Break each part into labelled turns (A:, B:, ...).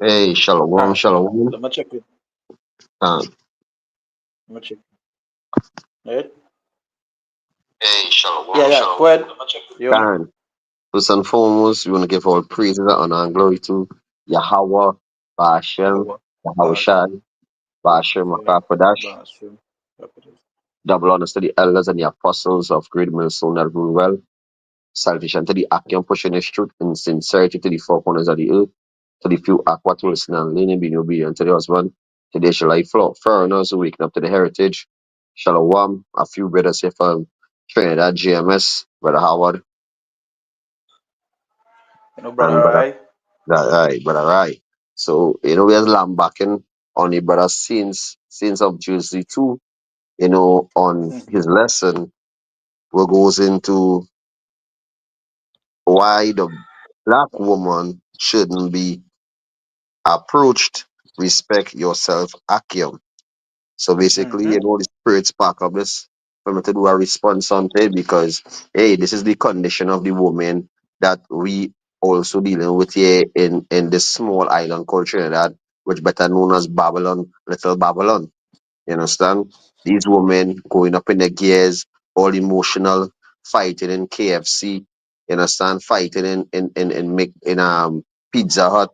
A: Hey, shalom,
B: Ah,
A: shalom.
B: let me check it.
A: Uh,
B: Let me check. Right?
A: Hey,
B: Yeah,
A: shalom,
B: yeah. Go
A: shalom.
B: ahead. You me?
A: Khan, first and foremost, we want to give all praises, honor, and glory to Yahweh, Ba'ashem,
B: Yahweh.
A: Yahweh
B: Bash.
A: Shai, Ba'ashem,
B: Yeah.
A: Makafadash.
B: Bash. Capital.
A: Double honors to the elders and the apostles of great millstone that rule well. Salvation to the AHCHYAM pushing his truth in sincerity to the four corners of the earth. To the few aqua to listen and leaning, being obedient to the husband. Today shall I flow. Foreigners who waking up to the heritage. Shalom. A few brothers here from Trinidad, GMS, Brother Howard,
B: Brother,
A: and Brother
B: right?
A: Right, Brother Right. So, we are lambacking on the brother since of Tuesday too, on his
B: Mm-hmm.
A: lesson, where goes into why the black woman shouldn't be approached, respect yourself, Akim. So basically,
B: Mm-hmm.
A: the spirit spark of this for me to do a response on it because hey, this is the condition of the woman that we also dealing with here in this small island called Trinidad, which better known as Babylon, Little Babylon. You understand? These women going up in the gears, all emotional, fighting in KFC, you understand, fighting in Pizza Hut,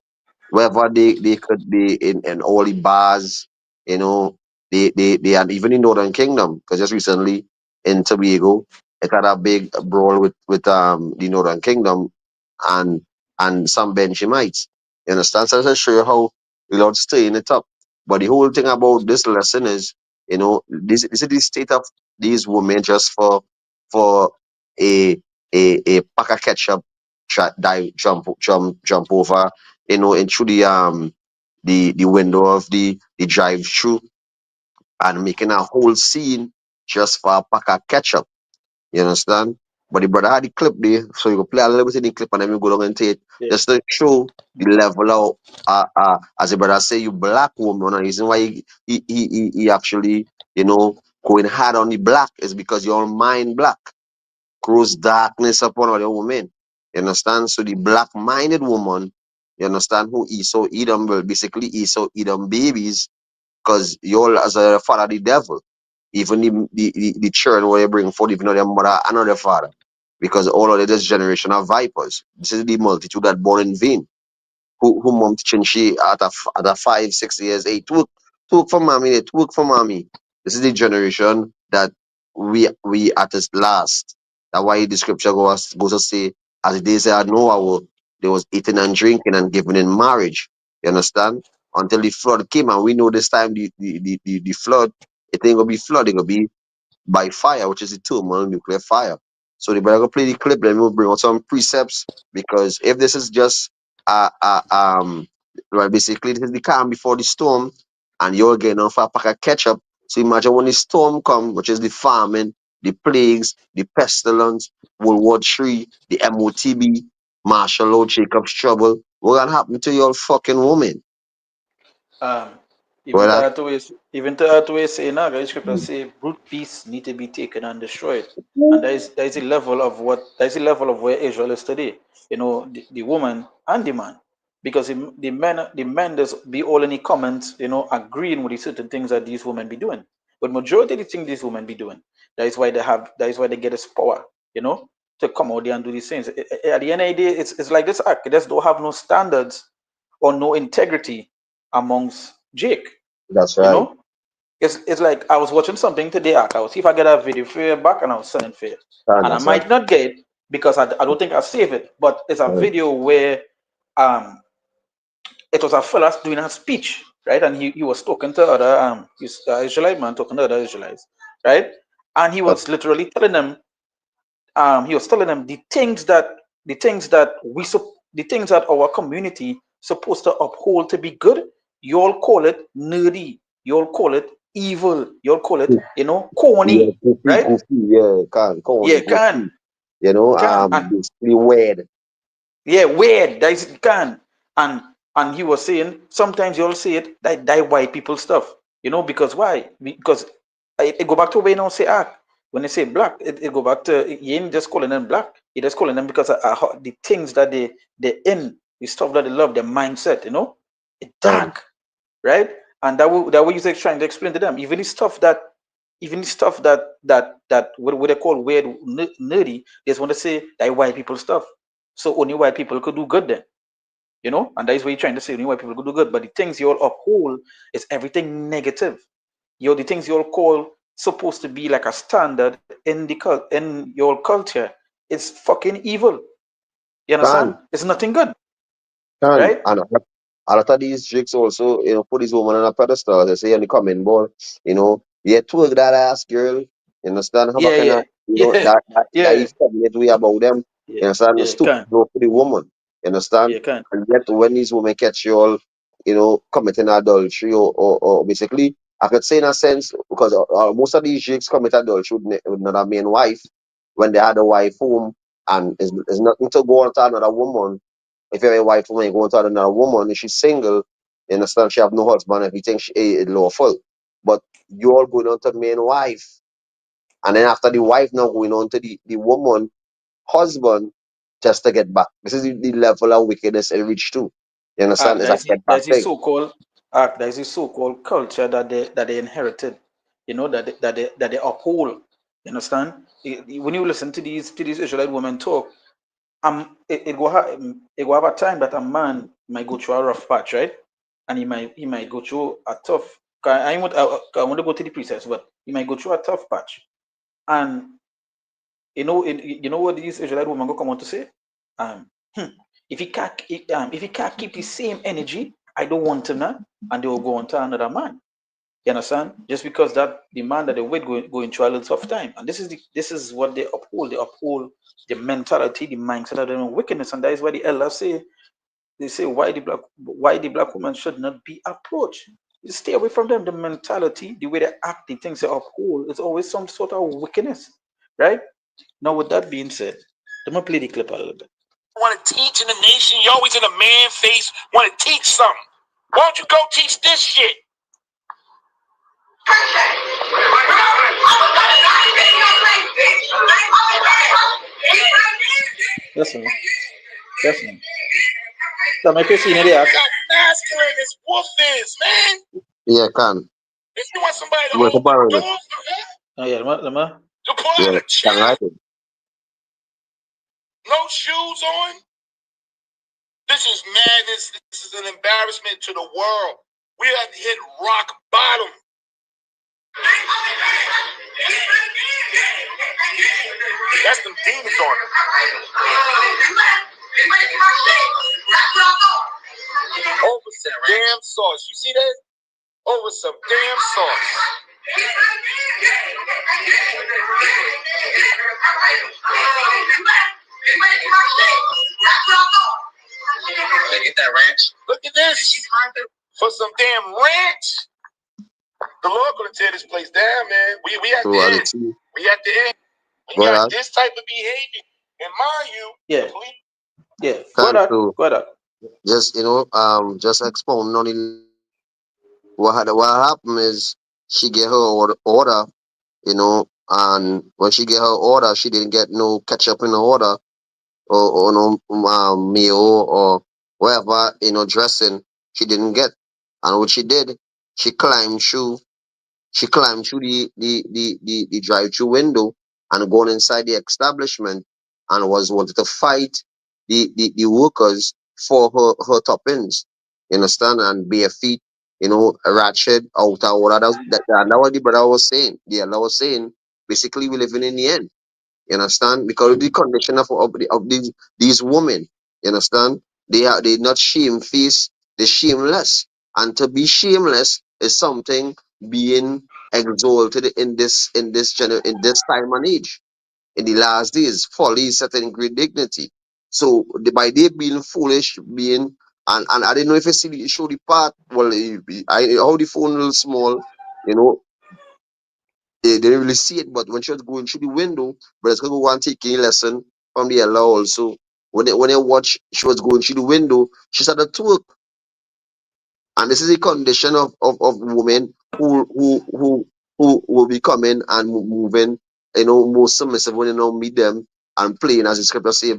A: wherever they could be in all the bars, you know, they and even in Northern Kingdom, because just recently in Tobago, it had a big brawl with the Northern Kingdom and some Benjamites. You understand? So I show you how the Lord staying it up. But the whole thing about this lesson is, this is the state of these women just for a a pack of ketchup dive jump over into the window of the drive through and making a whole scene just for a pack of ketchup. You understand? But the brother had the clip there, so you can play a little bit of the clip and then we go down and take
B: Yeah.
A: just to show the level of as the brother say you black woman and the reason why he actually, going hard on the black is because your mind black grows darkness upon other women. You understand? So the black minded woman, you understand, who Esau Edom will basically Esau Edom babies, because you're as a father the devil. Even the children where you bring forth, even though their mother another father. Because all of this generation are vipers. This is the multitude that born in vain who mom teaching she at a 5 6 years, hey, took for mommy, they took for mommy. This is the generation that we at its last. That's why the scripture goes to say, as the days of Noah were, there was eating and drinking and giving in marriage. You understand? Until the flood came, and we know this time the flood, it ain't gonna be flood, it gonna be by fire, which is the thermal nuclear fire. So the brother go play the clip, then we'll bring out some precepts because if this is just uh, uh um well basically this is the calm before the storm and you're getting off a pack of ketchup. So imagine when the storm come, which is the famine, the plagues, the pestilence, World War III, the MOTB, martial law, Jacob's trouble. What gonna happen to your fucking woman?
B: Um,
A: Well that
B: even to that way say now, the scripture say brute beasts need to be taken and destroyed. And there is a level of where Israel is today. The woman and the man. Because the men does be all any comments, agreeing with the certain things that these women be doing. But majority of the things these women be doing, that is why they get this power, to come out there and do these things. At the end of the day, it's like this act. They just don't have no standards or no integrity amongst Jake.
A: that's
B: You
A: right.
B: know, it's like I was watching something today. I will see if I get a video for you back, and I'll send it for you. And I
A: That's right.
B: might not get it because I don't think I save it. But it's a video where um it was a fella doing a speech, right? And he was talking to other Israelite man talking to other Israelites, right? And he was telling them the things that our community supposed to uphold to be good. You all call it nerdy. You all call it evil. You all call it
A: Yeah,
B: corny,
A: goofy,
B: right?
A: goofy, yeah,
B: Yeah,
A: corny,
B: can
A: goofy.
B: and
A: Basically weird.
B: yeah, weird. That is can and he was saying sometimes you all say it that white people stuff. Because why? Because it go back to when you say when they say black, it go back to you ain't just calling them black. You just calling them because of the things that they in the stuff that they love, their mindset. It's
A: Can,
B: dark, right? And that what you're trying to explain to them. Even the stuff that what they call weird, nerdy. They just want to say that white people stuff. So only white people could do good then, and that is what you're trying to say. Only white people could do good. But the things you all uphold is everything negative. The things you all call supposed to be like a standard in your culture. It's fucking evil. You understand?
A: can,
B: It's nothing good,
A: can.
B: right?
A: And a lot of these chicks also, put this woman on a pedestal. They say in the comment board, yeah, twerk that ass, girl. You understand? How
B: Yeah,
A: about kind
B: yeah,
A: of,
B: yeah,
A: that
B: yeah,
A: effeminate way about them.
B: yeah,
A: You understand? The
B: yeah.
A: stupid
B: Can,
A: blow for the woman. You understand?
B: yeah, can.
A: And yet when these women catch you all, committing adultery or basically, I could say in a sense, because most of these chicks commit adultery with another main wife when they had a wife home, and it's nothing to go on to another woman. If you're a white woman, you go to another woman, and she's single, you understand, she have no husband, everything she is lawful. But you're going on to the main wife. And then after the wife now going on to the woman, husband, just to get back. This is the level of wickedness it reached to. You understand? It's a get back
B: There's the
A: thing.
B: so-called there's the so-called culture that they inherited, that they uphold. You understand? When you listen to these Israelite women talk, it will have a time that a man might go through a rough patch, right? And he might go through a tough. I want to go to the process, but he might go through a tough patch. And what these Israelite women go come on to say? Um, hmm, if he can't keep the same energy, I don't want him now, and they will go on to another man. You understand? Just because that the man that they wait going through a little tough time, and this is what they uphold. They uphold the mentality, the mindset of the wickedness, and that is why the elders say they say why the black woman should not be approached. You stay away from them. The mentality, the way they act, the things they uphold, it's always some sort of wickedness, right? Now, with that being said, let me play the clip a little bit. Want to teach in the nation? You always in a man face. Want to teach something? Why don't you go teach this shit? Listen, listen. So my question is, how masculine this wolf is, man.
A: Yeah, can.
B: If you want somebody to
A: We're
B: hold the
A: borrow it.
B: door, oh yeah, to pull
A: Yeah,
B: out a
A: can
B: chair,
A: write it.
B: no shoes on. This is madness. This is an embarrassment to the world. We have hit rock bottom. That's them demons on it. Over some damn sauce. You see that? Over some damn sauce. Get that ranch. Look at this. For some damn ranch. The Lord gonna tear this place down, man. We at the end.
A: Duality.
B: We at the end. When you got
A: But
B: this type of behavior, and mind you, yeah, yeah, go
A: can
B: ahead,
A: too.
B: go ahead.
A: Just, just expound on it. What happened is she get her order, and when she get her order, she didn't get no ketchup in the order, or no meal or whatever, dressing she didn't get. And what she did, she climbed through she climbed through the drive-through window and gone inside the establishment and was wanted to fight the workers for her toppings. You understand? And bare feet, ratchet, outer order. That what the brother was saying. The Allah was saying, basically, we're living in the end. You understand? Because of the condition of these women. You understand? They not shamefaced, they're shameless. And to be shameless is something being exalted in this time and age. In the last days, folly is set in great dignity. So by they being foolish, being and I don't know if you see show the part. Well, how the phone little small, you know, they didn't really see it, but when she was going through the window, but it's going to go and take a lesson from the Allah also. When they watch, she was going through the window, she started to work. And this is a condition of women who will be coming and moving, more submissive when you meet them and playing, as the scripture say,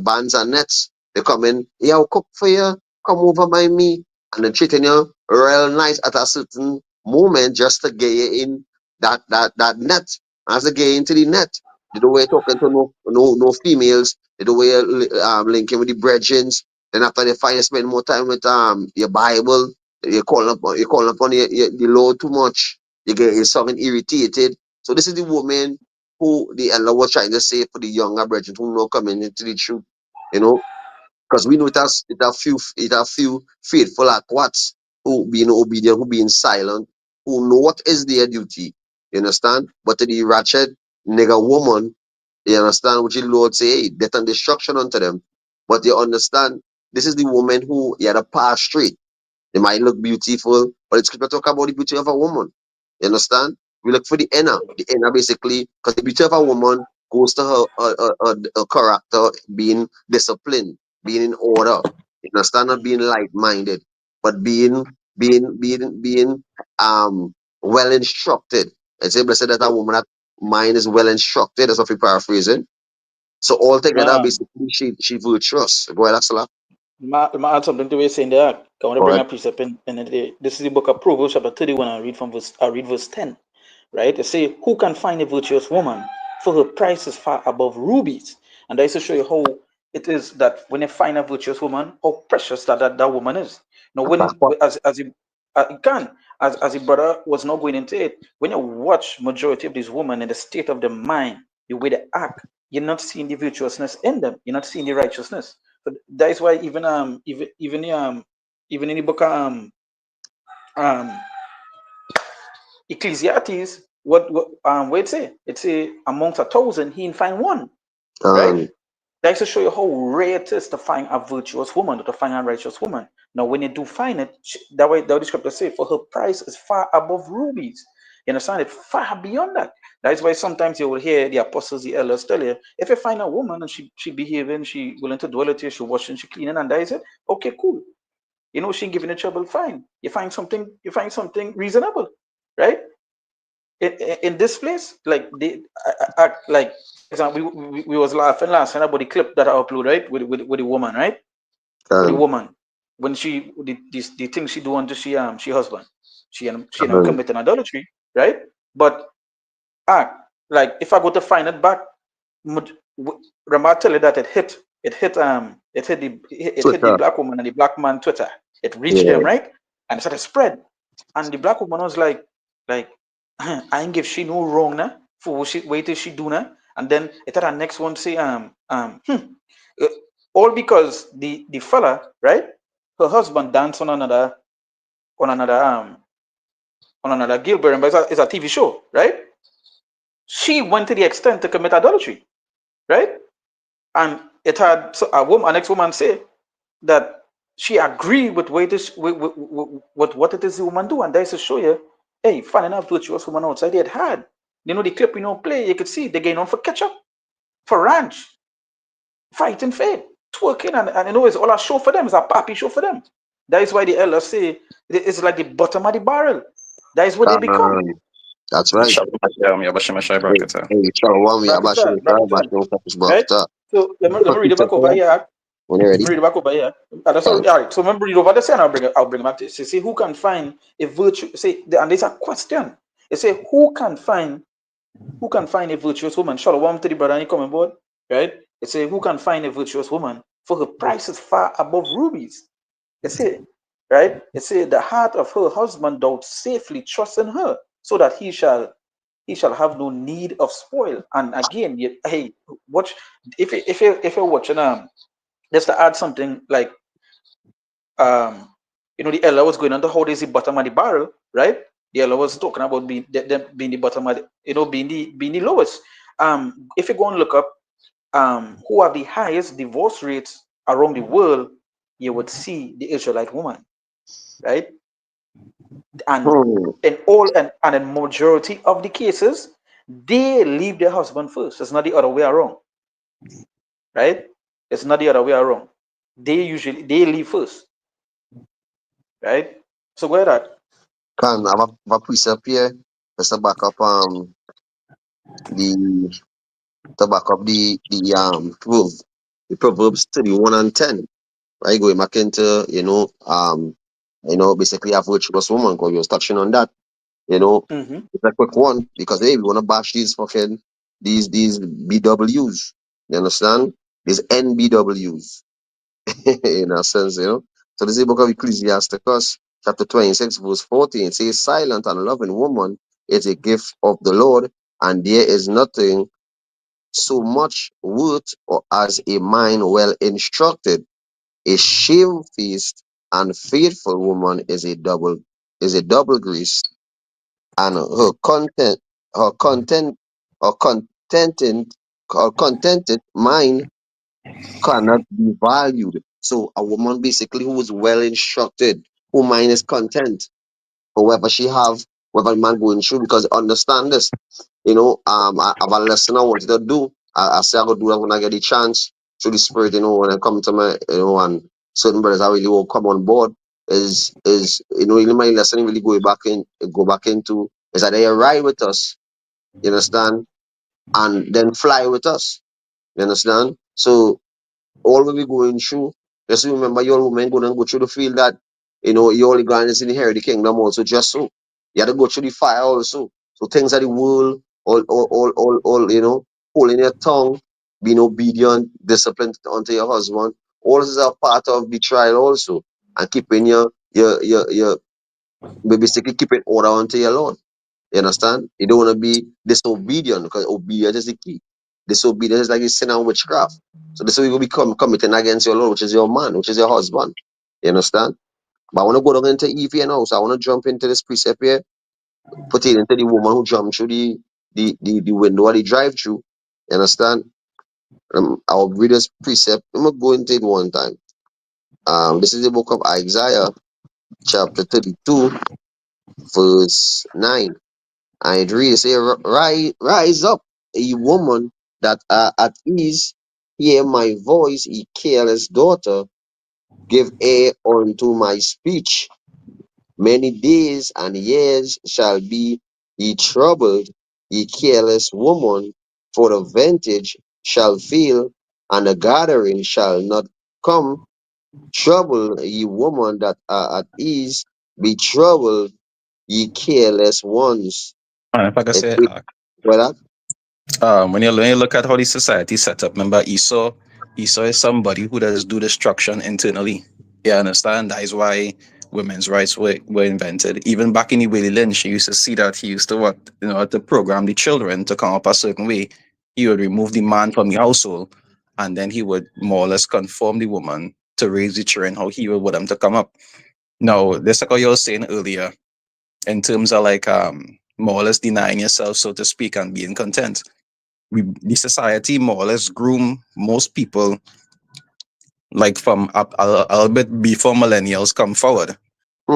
A: bands and nets. They come in, yeah, I'll cook for you, come over by me. and then treating you real nice at a certain moment just to get you in that net. As they get into the net, the way talking to no females, the way linking with the brethren. Then after they find you spend more time with your Bible, you calling upon the Lord too much. You get yourself irritated. So this is the woman who the Allah was trying to say for the younger brethren who not coming into the truth. You know, because we know it has few faithful at once who being obedient, who being silent, who know what is their duty. You understand? But to the ratchet nigger woman, you understand which the Lord say, hey, death and destruction unto them. But you understand, this is the woman who he had a path straight. They might look beautiful, but it's scripture talk about the beauty of a woman. You understand? We look for the inner. The inner basically, because the beauty of a woman goes to her character being disciplined, being in order. You understand? Not being light-minded, but being well instructed. It's able to say that a woman that mind is well instructed. That's what we paraphrasing. So altogether,
B: Um,
A: basically, she virtuous. Go ahead, Axela.
B: ma add something to what you're saying there. I want to
A: Go
B: bring a
A: ahead.
B: precept in it. This is the book of Proverbs, chapter 31. I read verse 10. Right? It say, who can find a virtuous woman? For her price is far above rubies. And that is to show you how it is that when you find a virtuous woman, how precious that woman is. Now,
A: That's
B: when
A: what.
B: you can, as a brother was not going into it, when you watch majority of these women in the state of the mind, the way they act, you're not seeing the virtuousness in them. You're not seeing the righteousness. So that is why even in the book of um Ecclesiastes, what it say? It say amongst 1,000 he find one, right?
A: Um,
B: That is to show you how rare it is to find a virtuous woman or to find a righteous woman. Now, when you do find it, that way the scripture say, for her price is far above rubies. You understand it? Far beyond that. That is why sometimes you will hear the apostles, the elders tell you, if you find a woman and she behaving, she willing to dwell with you, she washing, she cleaning, and that is it. Okay, cool. You know, she giving you trouble, fine. You find something reasonable, right? In this place, like like for example, we was laughing last night about the clip that I upload, right, with the woman, right, with the
A: um,
B: woman when the thing she do unto she husband, she and him
A: um,
B: committing adultery, right? But ah, like if I go to find it back, remember I tell you that it hit the
A: Twitter.
B: black woman and the black man Twitter. It reached them,
A: Yeah.
B: right, and it started spread. And the black woman was like, I ain't give she no wrong now for what she wait till she do now. And then it had a next one say uh, all because the fella, right, her husband danced on another Gilbert, but it's a TV show, right? She went to the extent to commit adultery, right? And it had so a woman, an next woman say that she agreed with with what it is the woman do, and that is to show you, hey, finding out virtuous woman outside it hard. You know the clip you know play, you could see they going on for ketchup, for ranch, fighting faith, twerking, and you know it's all a show for them, it's a pappy show for them. That is why the elders say it's like the bottom of the barrel. That is what they become.
A: Um, that's right.
C: AHCHYAM, Yabashimashai
A: Hey,
C: Brakata.
A: hey, Shalom,
B: Bracketa,
A: Bash,
B: bracketa,
A: no focus,
B: right?
A: Brakata.
B: So let me read it
A: Pizza
B: back over
A: there
B: here.
A: when you're
B: Let me
A: ready.
B: read it back over here. That's all right. So remember, read over this, and I'll bring it back to it. See who can find a virtue. Say, and there's a question. It say, who can find a virtuous woman? Shalom to the brother, and he coming board, right? It say, who can find a virtuous woman? For her price is far above rubies. It say, right? It say, the heart of her husband doth safely trust in her, so that he shall have no need of spoil. And again, hey, watch if you're watching just to add something like um, the elder was going on to how there's the bottom of the barrel, right? The elder was talking about them being the bottom of the, being the lowest. If you go and look up who have the highest divorce rates around the world, you would see the Israelite woman, right? And
A: Hmm.
B: and in majority of the cases, they leave their husband first. It's not the other way around, right? It's not the other way around. They leave first, right? So where that
A: I have a precept here. Just to back up the the Proverbs 31 and 10. Right? Going back into Basically a virtuous woman, because you was touching on that. You know,
B: Mm-hmm.
A: it's a quick one because hey, we wanna bash these fucking these BWs. You understand? These NBWs in a sense, So this is the book of Ecclesiasticus, chapter 26, verse 14. It says, silent and loving woman is a gift of the Lord, and there is nothing so much worth or as a mind well instructed. A shamefaced and faithful woman is a double grace, and her content her contented her contented mind cannot be valued. So a woman basically who is well instructed, who mind is content, whoever she have, whatever man going through, because understand this, I have a lesson I wanted to do. I say I go do that when I get the chance through the spirit, when I come to my, and certain brothers I really will come on board really my lesson really go back into is that they ride with us, you understand, and then fly with us. You understand? So all we be going through, just remember your woman gonna go through the field that you only going to inherit the kingdom also just so. You have to go through the fire also. So things of the world, all holding your tongue, being obedient, disciplined unto your husband. All this is a part of the trial also. And keeping your basically keeping order unto your Lord. You understand? You don't want to be disobedient because obedience is the key. Disobedience is like you sin and witchcraft. So this is we will become committing against your Lord, which is your man, which is your husband. You understand? But I want to go down into Eve here now. So I want to jump into this precept here, put it into the woman who jumped through the window or the drive through. You understand? I'll read this precept. I'm gonna go into it one time. This is the book of Isaiah, chapter 32, verse 9. And it reads, say, rise up, ye woman that are at ease, hear my voice, ye careless daughter, give ear unto my speech. Many days and years shall be ye troubled, ye careless woman, for the vantage shall fail, and the gathering shall not come. Trouble, ye woman that are at ease, be troubled, ye careless ones.
C: And if I can
A: It,
C: say,
A: it, well,
C: when you look at how the society is set up, remember Esau is somebody who does do destruction internally. You understand? That is why women's rights were invented. Even back in the Willie Lynch, you used to see that he used to to program the children to come up a certain way. He would remove the man from the household, and then he would more or less conform the woman to raise the children how he would want them to come up. Now, this like what you were saying earlier, in terms of like more or less denying yourself, so to speak, and being content. The society more or less groom most people like from up a little bit before millennials come forward.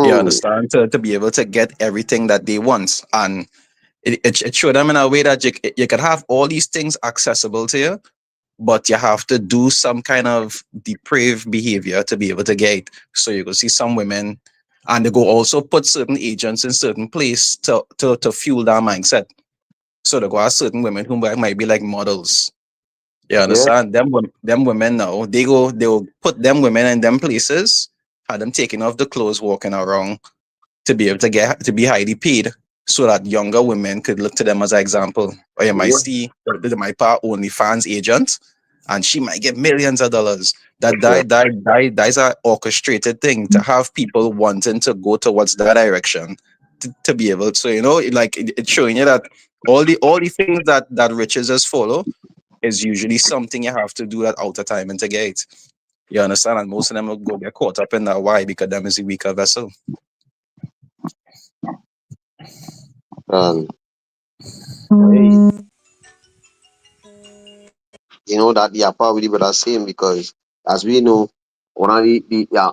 C: You
A: hmm,
C: understand? To be able to get everything that they want. And it showed them in a way that you could have all these things accessible to you, but you have to do some kind of depraved behavior to be able to get it. So you go see some women, and they go also put certain agents in certain place to fuel that mindset. So they go have certain women who might be like models. You
A: yeah,
C: understand? Them women now, they will put them women in them places, have them taking off the clothes, walking around to be able to be highly paid, so that younger women could look to them as an example. Or you might
A: yeah,
C: see that my part OnlyFans agent, and she might get millions of dollars.
A: yeah,
C: That is an orchestrated thing to have people wanting to go towards that direction to be able. So like it's showing you that all the things that riches just follow is usually something you have to do that outer time and to get. You understand? And most of them will go get caught up in that. Why? Because them is the weaker vessel.
A: and hey, that yeah, probably what I'm saying because as we know, one of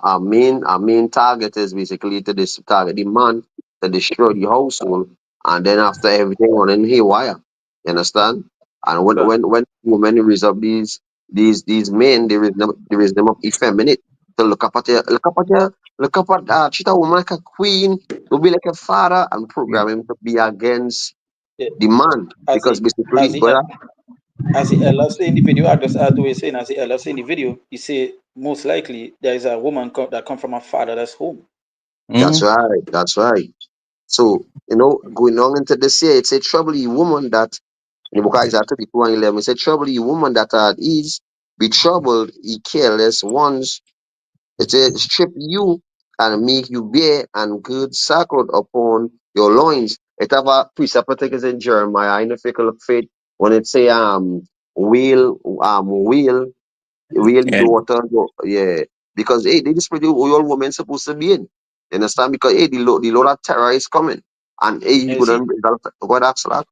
A: our main target is basically to target the man to destroy the household, and then after everything running haywire, you understand? And when
B: But
A: when when women raise up these men, they raise them up effeminate to look up at treat a woman like a queen, to be like a father, and program him to be against
B: yeah,
A: the man
B: as
A: because
B: the as
A: basically,
B: the
A: brother,
B: as the elder say in the video, I just add to what saying. As the elder say in the video, he say most likely there is a woman that come from a father that's home.
A: That's
C: Mm-hmm.
A: right. That's right. So, going on into this year, it's a trouble you woman that in the book of Isaiah 32 and 11, it said, trouble you woman that are at ease, be troubled, ye careless ones. It said, strip you and make you bare and good sackcloth upon your loins. It have a precept I think it's in Jeremiah in the fickle of faith when it say wheel really
C: Yeah.
A: daughter, yeah. Because hey, they just pretty all women supposed to be in. You understand? Because hey, the Lord of terror is coming. And hey,
B: And
A: you
B: you see,
A: gonna God acts like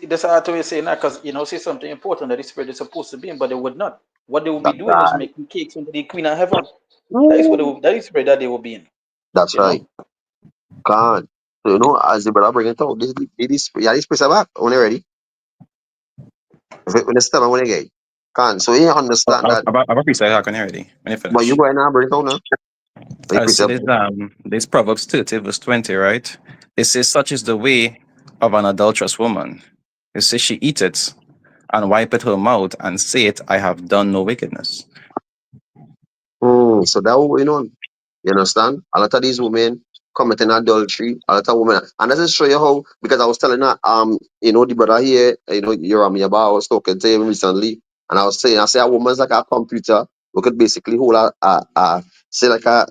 B: that's how to say that because see something important that the spirit is supposed to be in, but they would not. What they will be
A: that's
B: doing is
A: right.
B: making cakes into the queen of heaven. That is what
A: Woo.
B: that is spirit that they will be in.
A: That's
B: You
A: right.
B: know,
A: God. So as the brother bring it out, this yeah, this press back when you ready. When the step when you get. Can so you understand that
C: I've appreciate how can already when you
A: but you
C: finish.
A: go ahead now bring it out now. You
C: So
A: precept.
C: this Proverbs 30 verse 20, right? It says, such is the way of an adulterous woman. It says she eateth and wipeth her mouth and saith, I have done no wickedness.
A: So that what going on. You understand? A lot of these women committing adultery, a lot of women, and this is show you how because I was telling her, the brother here, you're on me about I was talking to him recently, and I was saying, I say a woman's like a computer, we could basically hold say like a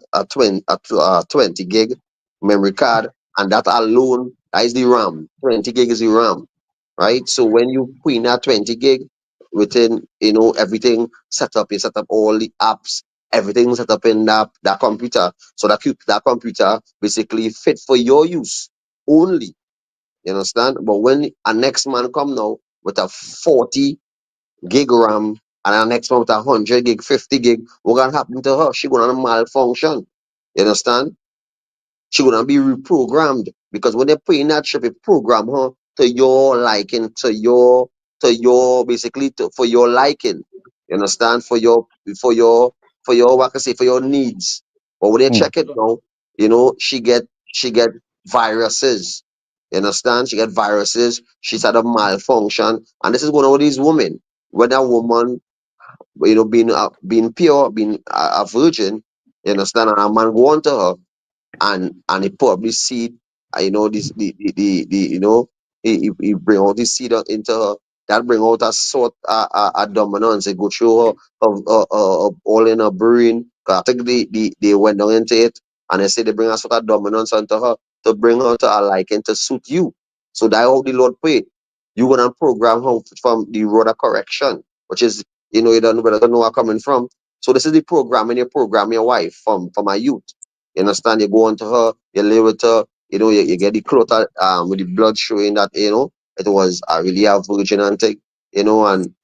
A: 20 gig memory card, and that alone that is the RAM. 20 gig is the RAM, right? So when you put in that 20 gig within, everything set up, you set up all the apps, everything set up in that computer. So that computer basically fit for your use only. You understand? But when a next man come now with a 40 gig RAM and a next one with a 100 gig, 50 gig, what gonna happen to her? She gonna malfunction. You understand? She gonna be reprogrammed because when they put in that chip, it program her to your liking, to your basically for your liking. You understand? For your what can I say for your needs. But when they
C: Mm.
A: check it now, she get viruses. You understand? She get viruses. She's had a malfunction, and this is one of these women. When a woman, being pure, being a virgin, you understand, and a man go on to her and he probably seed, this the he bring all this seed into her that bring out a sort a dominance. It go through her all in her brain. 'Cause I think they went down into it and they say they bring a sort of dominance onto her to bring her to a liking to suit you. So that how the Lord pray. You gonna program her from the road of correction, which is you don't know where I'm coming from. So this is the programming you program your wife from a youth. You understand? You go on to her, you live with her, you get the clothes with the blood showing that, it was really a virgin and thing, and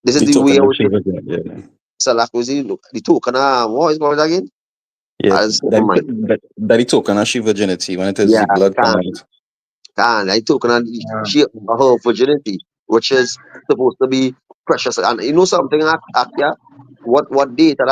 A: this is
C: The
A: the way
C: token of
A: with it.
C: Shiva, yeah.
A: So like was the token, what is called again?
C: Yeah,
A: As mind.
C: that the token of Shiva virginity when it is
A: Yeah,
C: the blood come
A: can.
C: out.
A: I took on
C: Yeah.
A: she her virginity, which is supposed to be precious. And you know something, Akia? What date that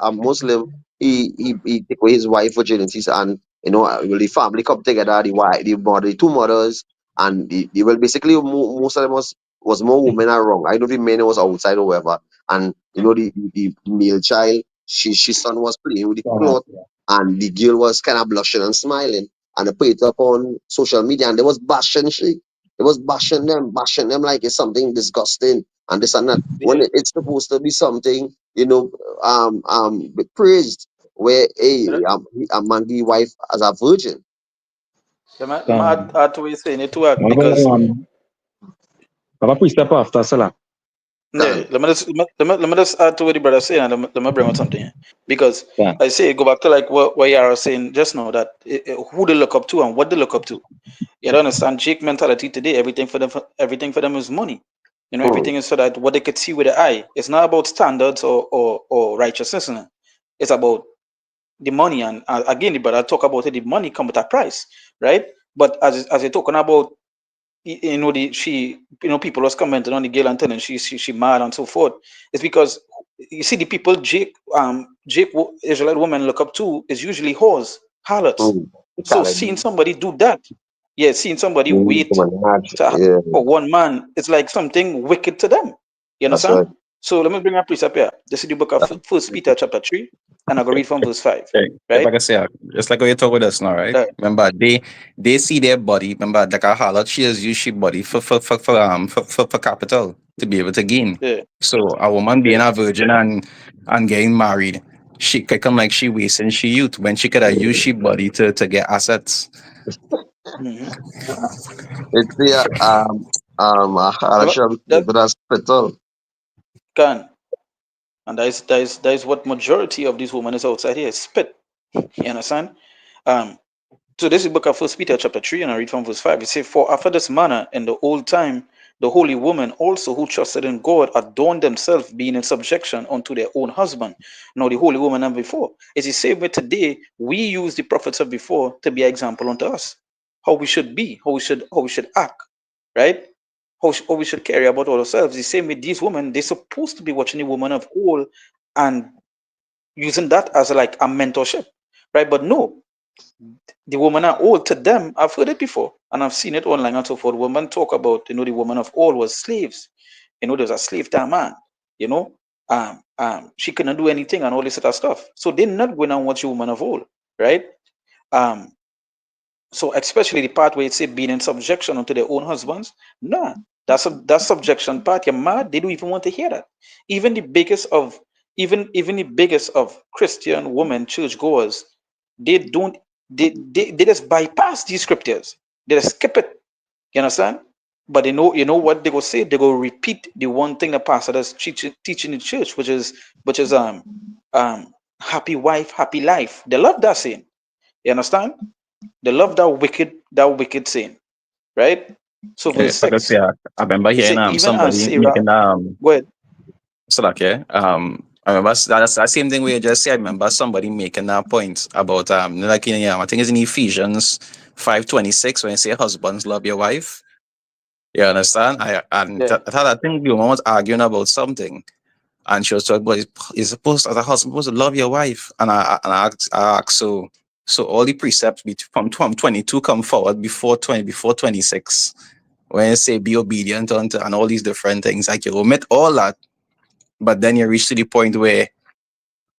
A: a Muslim he take away his wife virginities and will the family come together, the wife, the mother, the two mothers, and the well basically most of them was more women are wrong. I know the men was outside or whatever, and the male child, she son was playing with the cloth, and the girl was kind of blushing and smiling and they put it up on social media and they was bashing she. They was bashing them like it's something disgusting and this and that. When
B: yeah,
A: it's supposed to be something, praised where a man be wife as a virgin.
B: the man had to be saying it to work
C: Mga
B: because
C: Papa please step after Salah.
B: yeah,
A: Can
B: let me just add to what the brother saying and let me bring out something here. Because
C: Yeah.
B: I say go back to like what Yara was saying just now that who they look up to and what they look up to. You don't understand Jake mentality today. Everything for them is money.
A: hmm,
B: Everything is so that what they could see with the eye. It's not about standards or righteousness. It's about the money. And again, but I talk about it. The money come with a price, right? But as you're talking about, people was commenting on the girl and telling she mad and so forth. It's because you see the people Israelite women look up to is usually whores, harlots.
A: hmm.
B: So
A: Can
B: seeing somebody do that, yeah, seeing somebody
A: come
B: wait
A: on, match. Yeah,
B: for one man, it's like something wicked to them. You
A: that's
B: understand?
A: right.
B: So let me bring a precept here. This is the book of First Peter chapter 3 And I go read from verse 5.
C: Okay. If I
B: Right?
C: can say, just like how you talk with us now, right?
B: Uh,
C: Remember, they see their body. Remember, like a harlot, she has used she body for capital to be able to gain.
B: yeah,
C: So a woman being
B: yeah.
C: a virgin and getting married, she could come like she wasting she youth when she could have used she body to get assets.
B: Mm-hmm.
A: It's the I
B: But
A: shall be
B: that
A: but that's spittle.
B: can. And that is what majority of these women is outside here. Spit. You understand? Um, So this is book of First Peter chapter 3, and I read from verse 5. It says, For after this manner in the old time, the holy women also who trusted in God adorned themselves, being in subjection unto their own husband. Now the holy woman and before. It's the same way today we use the prophets of before to be an example unto us. How we should be, how we should act, right? How we should carry about ourselves. The same way these women, they're supposed to be watching the woman of old and using that as like a mentorship. Right? But no, the women are old to them. I've heard it before and I've seen it online and so forth. Women talk about, the woman of old was slaves. There was a slave to a man, you know. She couldn't do anything and all this other stuff. So they're not going to watch a woman of old, right? Um, so especially the part where it say being in subjection unto their own husbands, nah, that subjection part, you're mad. They don't even want to hear that. Even the biggest of even the biggest of Christian women churchgoers, they don't they just bypass these scriptures. They just skip it. You understand? But you know what they go say? They go repeat the one thing the pastor is teaching in church, which is happy wife, happy life. They love that saying. You understand? They love that wicked saying, right? So verse
C: If I could say,
B: 6,
C: I remember
B: it
C: hearing
B: say, even as
C: somebody
B: Sarah,
C: making
B: go ahead.
C: so like yeah I remember that's that same thing we just said. I remember somebody making that point about like I think it's in Ephesians 5:26 when you say husbands love your wife. You understand?
B: Yeah.
C: I thought I think the woman was arguing about something, and she was talking about is supposed as a husband supposed to love your wife, and I asked so all the precepts from 22 come forward before 26 when you say be obedient unto and all these different things like you omit all that, but then you reach to the point where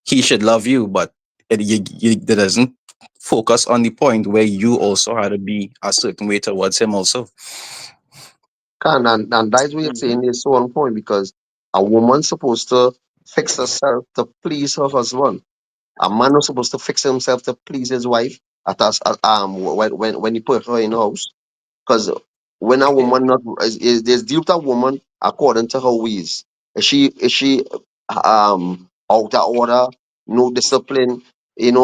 C: he should love you, but it doesn't focus on the point where you also had to be a certain way towards him also.
A: And that's what you're
B: Hmm.
A: saying is so on point because a woman's supposed to fix herself to please her husband. A man was supposed to fix himself to please his wife at us when he put her in the house. Because when a
B: Yeah.
A: woman not there's deal with a woman according to her ways. Is she out of order, no discipline,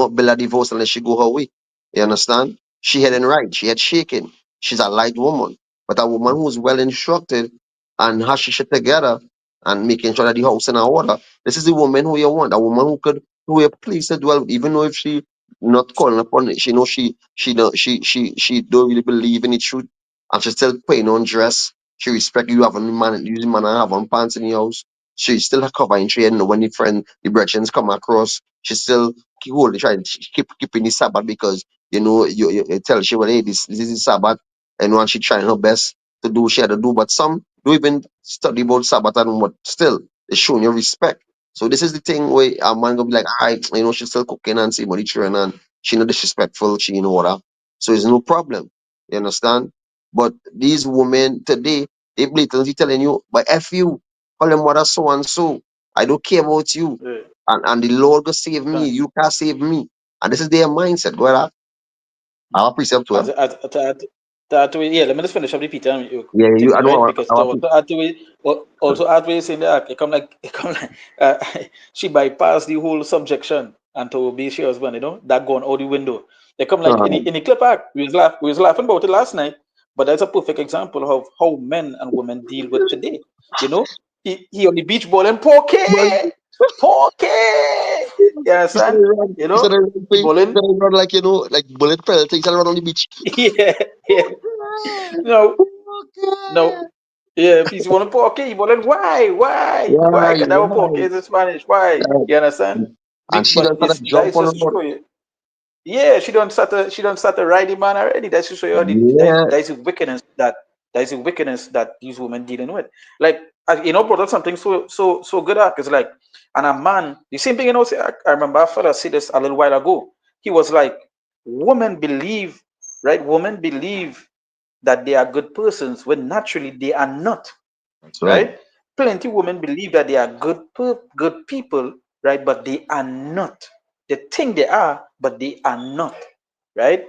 A: bill a divorce unless she go her way. You understand? She heading right, she head shaking. She's a light woman. But a woman who's well instructed and has she shit together and making sure that the house in order. This is the woman who you want. A woman who you please to dwell with, even though if she not calling upon it. She know she don't really believe in the truth and she still putting on dress. She respect you having man using man and have on pants in the house. She still covering trade and when the brethren come across, she still keep holding trying keeping the Sabbath because you tell she well hey this is Sabbath and when she trying her best to do what she had to do. But some don't even study about Sabbath and what still they showing you respect. So this is the thing where a man gonna be like, alright, she's still cooking and see money children and she not disrespectful, she order. So it's no problem. You understand? But these women today, they blatantly telling you, but F you, call them mother so and so. I don't care about you.
B: Yeah.
A: And the Lord will save me.
B: Done.
A: You can't save me. And this is their mindset. Go ahead. I precept to
B: As,
A: him.
B: as, that way, yeah, let me just finish up the Peter and you
A: Yeah, you I
B: continue, right?
A: know
B: Because
A: I,
B: to
A: I,
B: also add to it, also add to it saying that it come like uh, she bypassed the whole subjection and to obey she husband, that gone out the window. They come like in
A: uh,
B: the clip act, we was laughing about it last night, but that's a perfect example of how men and women deal with today. You know, he on the beach ball and poke, poke, you
A: he said
B: understand?
A: it run.
B: You
A: He said
B: know,
A: it run,
B: he
A: he said
B: balling,
A: it run like like bullet penalty. He said it run on the beach.
B: yeah, yeah. No, no. Yeah, if you want to poke, you want why, why?
A: Yeah,
B: Because that poke
A: right.
B: is in Spanish. Why?
A: Right.
B: You understand?
A: And she
B: But
A: done try to
B: it's that
A: jump
B: is
A: on
B: just
A: the
B: to
A: road.
B: show you. Yeah, she don't start a riding man already. That's to show you how
A: Yeah,
B: that is wickedness. That That is the wickedness that these women dealing with. Like, brought up something so good. It's like, and a man, the same thing, say, I remember a fella said this a little while ago. He was like, women believe, right? Women believe that they are good persons when naturally they are not,
A: That's
B: right? Plenty women believe that they are good people, right? But they are not. They think they are, but they are not, right?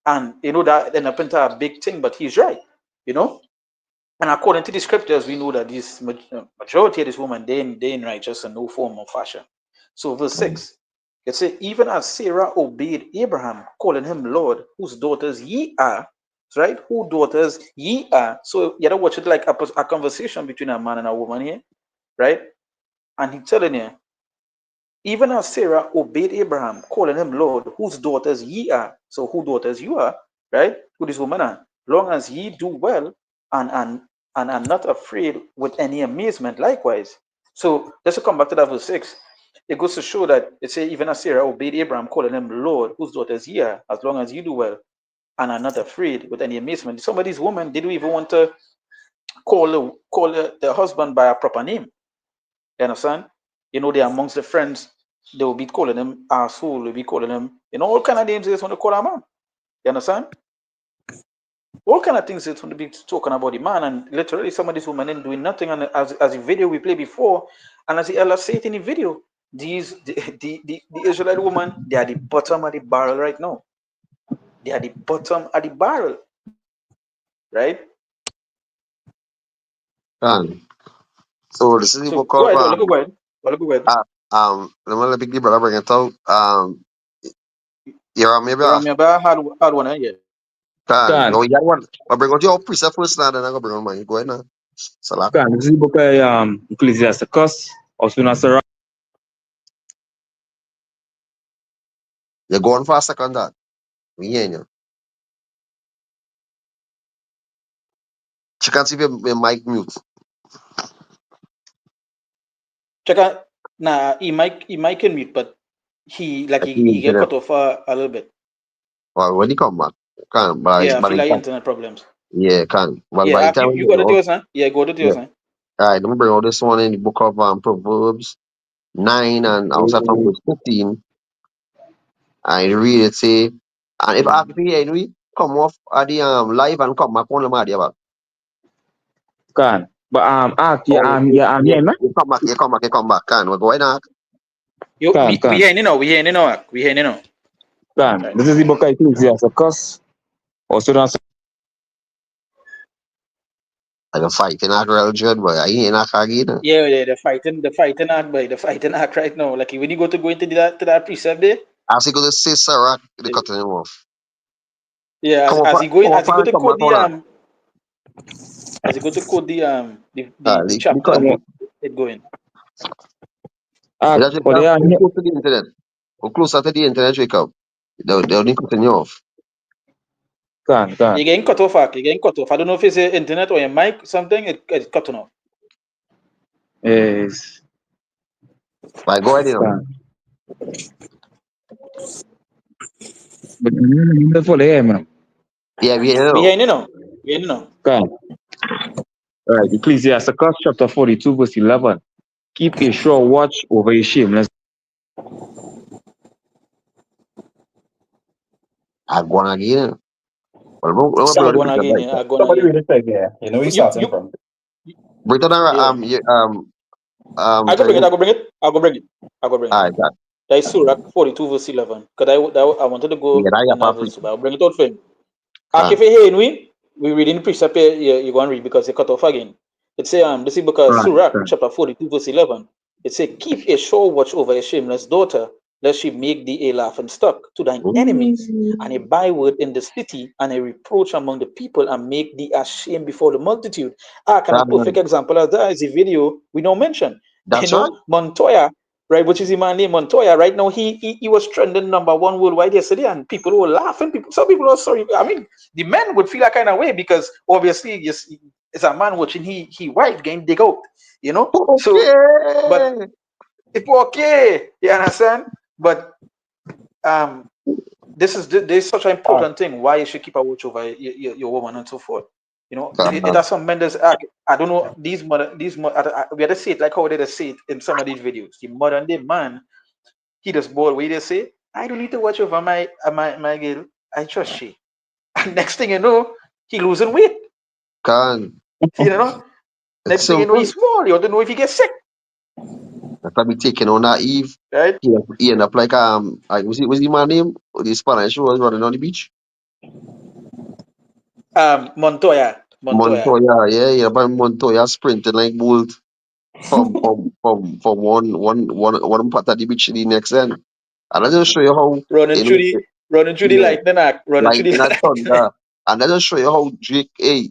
B: And that end up into a big thing, but he's right, And according to the scriptures, we know that this majority of these women, they ain't righteous in no form or fashion. So verse 6, it says, even as Sarah obeyed Abraham, calling him Lord, whose daughters ye are, right? Who daughters ye are. So you watch it like a conversation between a man and a woman here, right? And he telling you, even as Sarah obeyed Abraham, calling him Lord, whose daughters ye are. So who daughters you are, right? Who this woman are. Long as ye do well and are not afraid with any amazement likewise. So just to come back to that verse 6, it goes to show that it says, even as Sarah obeyed Abraham, calling him Lord, whose daughters ye are, as long as you do well and are not afraid with any amazement. Some of these women, they don't even want to call the husband by a proper name. You understand? They're amongst the friends, they will be calling them asshole, they'll be calling them, all kind of names they just want to call a man. You understand? All kind of things they want to be talking about the man, and literally some of these women ain't doing nothing. And as the video we played before, and as the elder said in the video, the Israelite woman, they are the bottom of the barrel right now. They are the bottom of the barrel, right?
A: So this is the
B: So
A: book
B: go
A: of
B: ahead, go ahead.
A: let me big brother bring it out. You are maybe
B: You remember hard one, yeah.
A: can
C: Can,
A: no you got one. I bring out your preset first now, then I go bring on mine. Go ahead now. Salah.
C: can. This is the book of Ecclesiasticus, also known as the
A: You go on for a second that. We hearing you. She can't see your mic mute.
B: Check out. Nah, he might can mute, but
A: I see
B: he get
A: internet.
B: cut off a little bit.
A: Well, when he come back, can but
B: Yeah, I
A: by
B: feel
A: the
B: like
A: time,
B: internet problems.
A: yeah, can. But by
B: Yeah,
A: the time we
B: you
A: get
B: got it
A: out,
B: yours, huh? Yeah, go to
A: yeah.
B: yours, huh?
A: All right, let me bring out this one in the book of Proverbs 9 and I'll start from verse 15. I read it say, and if after here we come off at the live and come back on the media back.
C: can. But
A: Oh,
C: yeah, man.
A: you come back. Can we go ahead now?
B: You,
C: Can,
B: we
C: can,
B: hearing you now. We hearing you now. We hearing you now.
C: can.
B: Right.
C: This is the book of Ecclesiasticus, also known as
A: I don't fight in that religion, but I ain't not again.
B: Yeah, the fighting act, boy, the fighting act right now. Like when you go into that precept there,
A: As he go to say Sarah, they cutting him off.
B: yeah,
A: Come up,
B: as he go
A: and
B: to
A: come
B: quote
A: back
B: the
A: on that.
B: as he go to quote the chapter,
A: Because
B: it going.
A: that's
C: but they are
A: who close to the internet. Who closer to the internet, Jacob. They'll only cutting you off.
C: can.
B: You're getting cut off, Ak. You're getting cut off. I don't know if it's the internet or your mic, something. It's cutting off.
C: Is
A: Like, go ahead, you know.
C: can. But you for the man.
A: Yeah, we hear you
B: We
A: know.
B: hearing you now. We hearing you now.
C: Can. Right. Ecclesiasticus chapter 42, verse 11. Keep a sure watch over a shameless.
A: I go on again. Well,
B: I
A: bro,
B: go on
A: the
B: again.
A: right.
B: Yeah, I go on
C: Somebody
B: again.
C: read it again. You know we
B: You
C: starting
B: you
C: from.
A: Bring it on,
B: yeah. I go bring it.
A: Terry.
B: I go bring it. I go bring it. I go bring it.
A: All right, that.
B: That is Surah 42 verse 11. Because I wanted to
A: Yeah,
B: go
A: that you
B: in that
A: papi.
B: verse, but I'll bring it out for him. If
A: Can.
B: you hear we reading the precept here, you go and read because they cut off again. It say this is because
C: Right.
B: Surah
C: Right.
B: chapter 42 verse 11. It say keep a sure watch over a shameless daughter, lest she make thee a laughing stock to thine enemies, and a
A: Ooh.
B: byword in the city, and a reproach among the people, and make thee ashamed before the multitude. Can a perfect
A: Can.
B: example of that is a video we don't mention.
A: That's right.
B: Montoya, right, which is the man named Montoya. Right now, he was trending #1 worldwide yesterday, and people were laughing. Some people are sorry. I mean, the men would feel that kind of way because obviously, yes, it's a man watching he white getting dig out, So, but
A: Okay.
B: it's okay, you understand? But um, this is such an important thing. Why you should keep a watch over your woman and so forth. It has some men that's I don't know we had to say it like how they just say it in some of these videos. The modern day man, he just bored where they say, I don't need to watch over my girl. I trust she. And next thing you know, he losing weight.
A: Can
B: You know,
A: it's
B: next thing you know,
A: simple.
B: he's small. You don't know if he gets sick,
A: After be taking on that Eve,
B: right?
A: he end up like was he my name? The Spanish who was running on the beach.
B: Montoya.
A: Montoya, yeah, yeah, but Montoya sprinting like bull from one part of the beach to the next end. And I just show you how
B: running
A: you
B: through
A: know
B: the running through the
A: yeah,
B: lightning act, running
A: like
B: through the
A: in a
B: lightning.
A: thunder. And I just show you how Drake we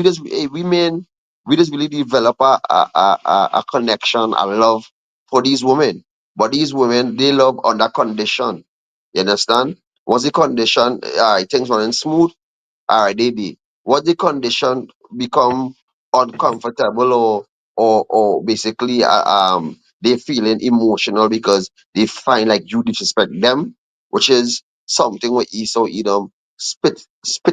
A: just hey, we men we just really develop a connection, a love for these women. But these women they love under condition. You understand? Once the condition things running smooth, all right, they did. What the condition become uncomfortable or basically they feeling emotional because they find like you disrespect them, which is something where Esau Edom spit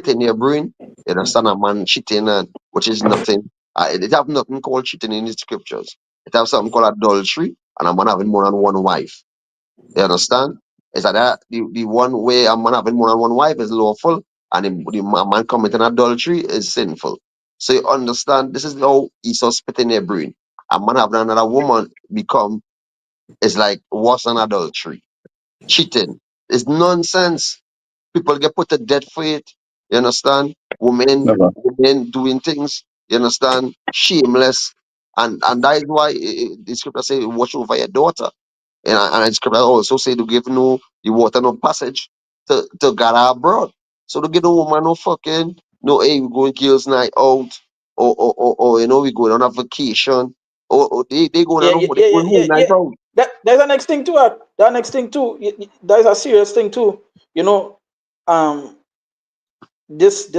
A: in your brain. You understand a man cheating and which is nothing. It have nothing called cheating in the scriptures. It have something called adultery and a man having more than one wife. You understand? Is that the one way a man having more than one wife is lawful, and a man committing adultery is sinful. So you understand? This is how Esau spit in their brain. A man having another woman become is like worse than adultery, cheating. It's nonsense. People get put to death for it. You understand?
C: Never.
A: Women doing things. You understand? Shameless, and that is why the scripture say, "Watch over your daughter." And the scripture also say to give no the water no passage to gather abroad. So to give no woman no fucking no hey we going girls night out or we going on a vacation or they going
B: Yeah,
A: on
B: yeah,
A: they
B: yeah, yeah,
A: going
B: yeah,
A: home night
B: yeah.
A: out.
B: There's a next thing too. That next thing too. That is a serious thing too. You know, um, this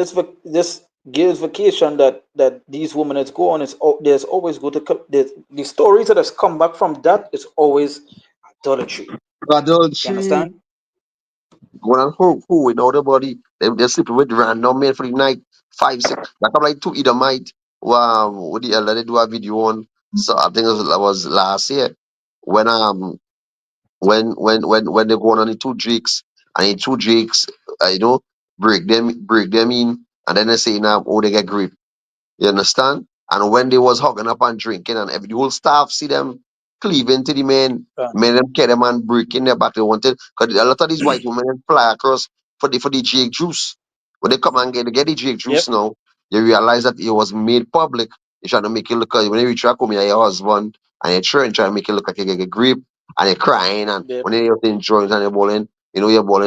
B: gives vacation that these women is go on is there's always go to the stories that has come back from that is always idolatry. You
A: Adultery
B: understand?
A: going on who with nobody they're sleeping with random men for the night 5 6 like I'm like two Edomite wow what the hell they do a video on so I think it was last year when when they go on the two drakes and the two drakes break them in and then they say now oh they get gripped. You understand? And when they was hugging up and drinking and every the whole staff see them cleaving to the men them carry them and breaking their back they wanted because a lot of these white women fly across for the Jake juice. When they come and get the Jake juice
B: Yep,
A: now, they realize that it was made public. They're trying to make it look like when you reach back home, you're your husband and you're trying to make it look like you get gripped and you're crying and
B: yep,
A: when you're in joints and you're bawling,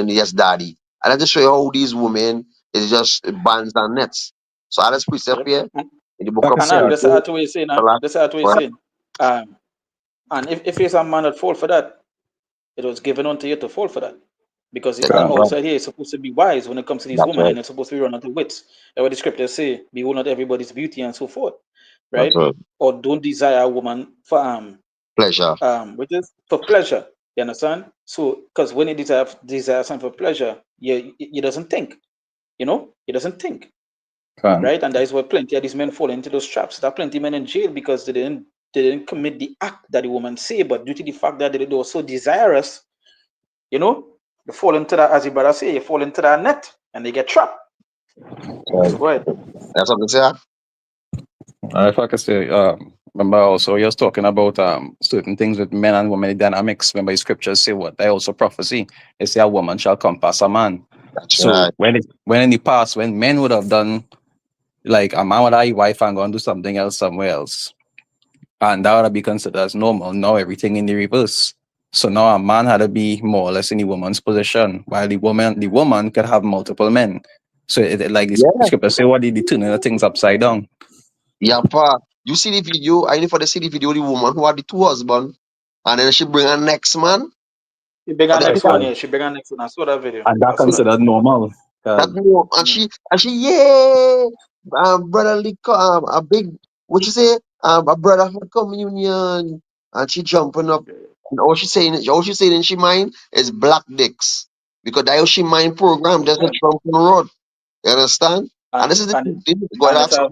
A: yes, daddy. And I just show you how these women is just bands and nets. So I just precept
B: yep.
A: here
B: And,
A: in the book
C: Like I
A: of
B: and I
C: say,
B: just
A: Ezekiel,
B: add to what you're saying.
A: Balak,
B: Just add to what you're
A: or
B: saying. Um, and if it's a man that fall for that, it was given unto you to fall for that. Because the
A: that's
C: um,
A: right.
B: outside here is supposed to be wise when it comes to these
A: That's
B: women,
A: right.
B: and it's supposed to be run unto wits. That's what the scriptures say: behold not everybody's beauty and so forth,
A: That's
B: right?
A: right.
B: Or don't desire a woman for
A: Pleasure.
B: which is for pleasure. You understand? So because when you desire something for pleasure, you doesn't think, he doesn't think,
C: um,
B: right? And that is why plenty of these men fall into those traps. There are plenty of men in jail because they didn't commit the act that the woman say, but due to the fact that they were so desirous, you know, they fall into that, as your brother say, you fall into that net and they get trapped. So
A: Right.
B: go ahead.
A: That's something to say.
C: if I could say, remember also you was talking about certain things with men and women dynamics. Remember, the scriptures say what? They also prophecy. They say a woman shall compass a man.
A: That's
C: So
A: right.
C: when in the past when men would have done like a man would have a wife and go and do something else somewhere else, and that would be considered as normal. Now everything in the reverse. So now a man had to be more or less in the woman's position, while the woman could have multiple men. So like this
A: Yeah.
C: scripture say, what did the turning the things upside down?
A: Yeah, pa. You see the video, I need for the see the video, the woman who had the two husbands, and then she bring her next man.
B: She bring
A: And
B: her
A: then
B: next
A: she
B: one,
C: Exactly.
B: yeah. She bring her next one. I saw that video.
C: And that
B: I saw that.
C: considered normal.
A: that
C: 'Cause
A: more
B: Mm.
A: and she yeah brotherly a big what you say a brotherhood communion and she jumping up and all she saying in she mind is black dicks because that how she mind program just a Trump on the road. You understand? And this is
B: and
A: go ahead,
B: and
A: Axel.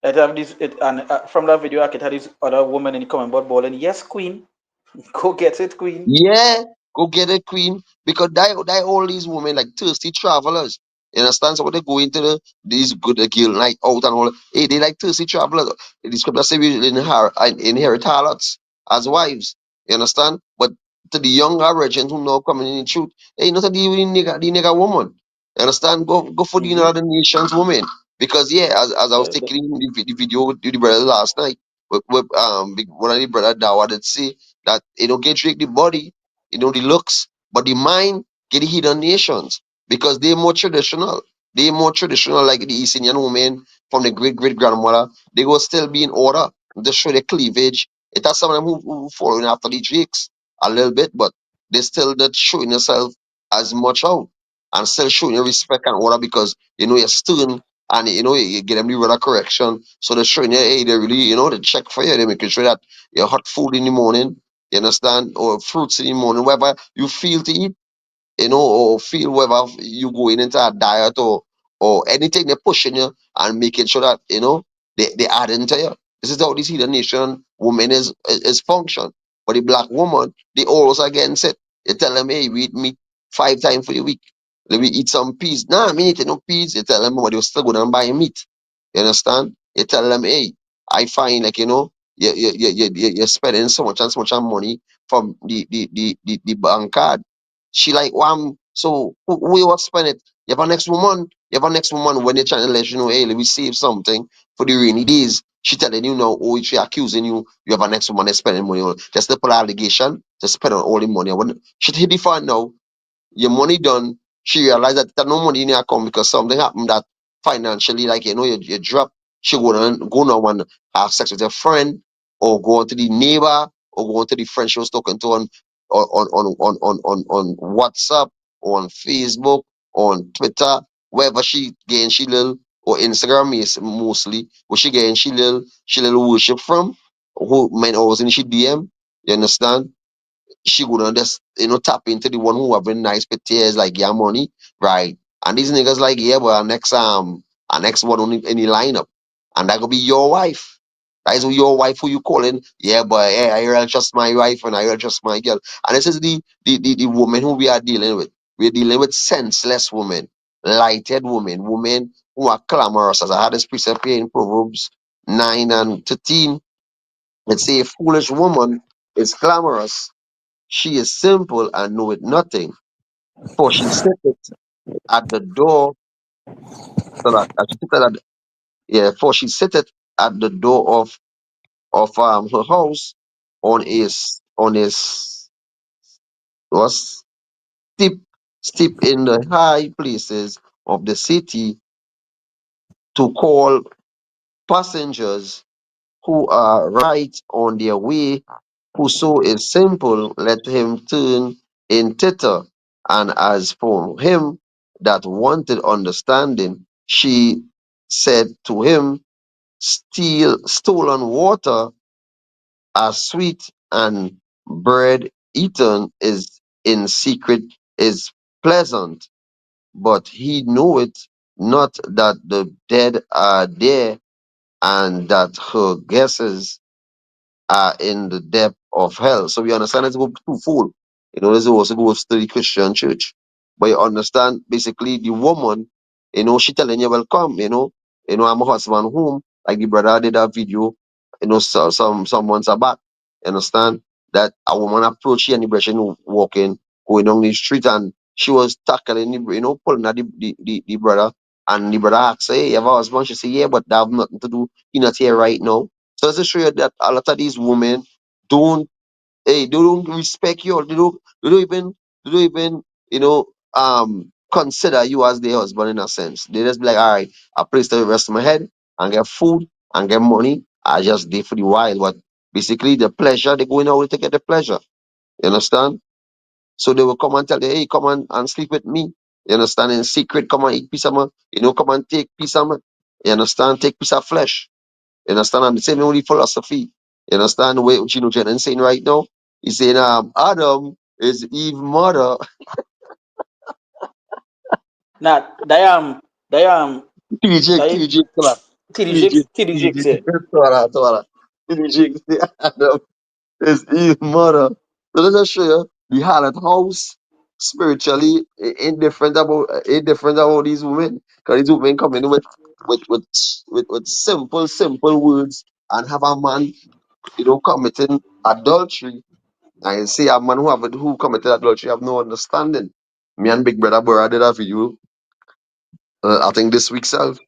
B: it have this and from that video I could have this other woman in the comment board bawling, yes, queen, go get it, queen.
A: Yeah, go get a queen because die all these women like thirsty travelers. You understand? So when they go into these good girl night out and all, hey, they like thirsty travelers. The scripture say we inherit harlots as wives. You understand? But to the younger virgins who now coming in the truth, hey, not to the nigga woman. You understand? Go for the
B: Mm-hmm.
A: other nations women. Because yeah, as I was
B: Yeah,
A: taking in the video with the brother last night, one of the brother Dawa did say that get trick the body, the looks, but the mind get the hidden nations because they're more traditional. They're more traditional, like the East Indian women from the great grandmother. They will still be in order to show their cleavage. It has some of them who following after the Jakes a little bit, but they still not showing yourself as much out and still showing your respect and order because you're stern and you get them the right correction. So they're showing you, hey, they really, they check for you, they making sure that your hot food in the morning, you understand, or fruits in the morning, whatever you feel to eat, or feel whether you going into a diet or anything they're pushing you and making sure that they add into you. This is how this heathen nation woman is function. But the black woman, they always against it. They tell them, hey, we eat meat 5 times for the week. Let me eat some peas. Nah, me eating no peas. You tell them, but they still go down and buy meat. You understand? You tell them, hey, I find like you're spending so much and so much money from the bank card. She like, wham. So who you want to spend it? You have a next woman. You have a next woman when they're trying to let you know, hey, let me save something for the rainy days. She telling you now, oh, she accusing you. You have a next woman that's spending money on. Just to put an allegation, to spend on all the money. When she hit the fan now, your money done, she realized that there's no money in her account because something happened that financially, like you drop, she go now and have sex with a friend, or go on to the neighbor, or go on to the friend she was talking to on WhatsApp, or on Facebook, or on Twitter, wherever she gain she little, or Instagram is mostly where she gain she little worship from, who men always in she DM, you understand? She gonna just tap into the one who having nice pictures like yeah money, right? And these niggas like yeah, but our next one on any lineup, and that could be your wife. That is your wife who you calling. Yeah, but yeah, I really trust my wife and I really trust my girl. And this is the woman who we are dealing with. We're dealing with senseless women, lighted women, women who are clamorous. As I had this precept here in Proverbs 9 and 13, it say a foolish woman is clamorous, she is simple and knoweth nothing, for she sitteth at the door. She sitteth for she sitteth at the door of her house on his was steep steep in the high places of the city to call passengers who are right on their way. Whoso is simple, let him turn in thither. And as for him that wanted understanding, she said to him, stolen water are sweet, and bread eaten is in secret is pleasant. But he knoweth not that the dead are there, and that her guesses are in the depth of hell. So we understand it's about twofold. This also goes to the Christian church. But you understand basically the woman, she telling you welcome, I'm a husband home, like the brother did that video, some months back. You understand? That a woman approached you and the brother walking, going down the street, and she was tackling pulling at the brother, and the brother asked, hey, you have a husband? She said, yeah, but that have nothing to do, he's not here right now. So it's to show you that a lot of these women don't, they don't respect you. Or they don't even, you know, consider you as their husband in a sense. They just be like, all right, I place the rest of my head and get food and get money. I just did for the while, but basically the pleasure they going out to get the pleasure. You understand? So they will come and tell you, hey, come and sleep with me. You understand? In secret, come and eat piece of man. Come and take piece of man. You understand? Take piece of flesh. You understand? And the same only philosophy. You understand the way Gino Jennings saying right now? He's saying Adam is Eve mother.
B: Now, Diam,
A: TD
B: Like
A: Jakes, tola.
B: TD
A: TD
B: Jakes,
A: Jakes,
B: TD
A: TD
B: Jakes, yeah.
A: Jakes, tola. TD Jakes, is his mother. So let's just show you the harlot house spiritually indifferent about these women. Because these women come in with, with, with simple words and have a man, committing adultery. I see a man who committed adultery have no understanding. Me and Big Brother Bora did a video, I think this week self,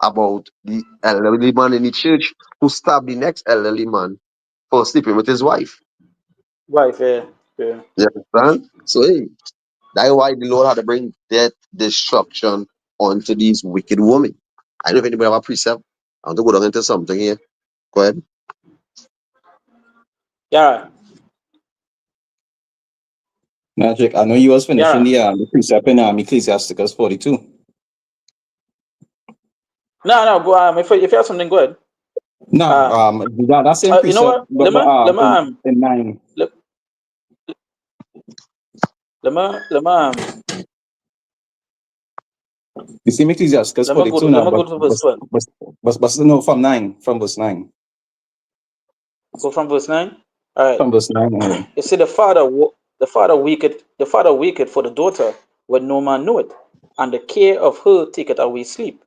A: about the elderly man in the church who stabbed the next elderly man for sleeping with his wife.
B: Wife, yeah, yeah.
A: You understand? So hey, that's why the Lord had to bring death, destruction onto these wicked women. I don't know if anybody have a precept. I want to go down into something here. Go ahead.
B: Yara,
C: Magic. I know you was finishing
B: Yara.
C: the precept in Ecclesiasticus 42.
B: No, no, go. If you have something, go ahead.
C: No,
B: Um,
C: that same
B: you know
C: precept,
B: what? Let me
C: in 9.
B: let, let me
C: You see Ecclesiasticus
B: let me go
C: 42
B: to let
C: now,
B: me go to verse 12.
C: but no, from 9, from verse 9.
B: Go from verse 9. All right.
C: From verse 9, yeah.
B: You see, the father wicked for the daughter when no man knew it, and the care of her taketh away sleep.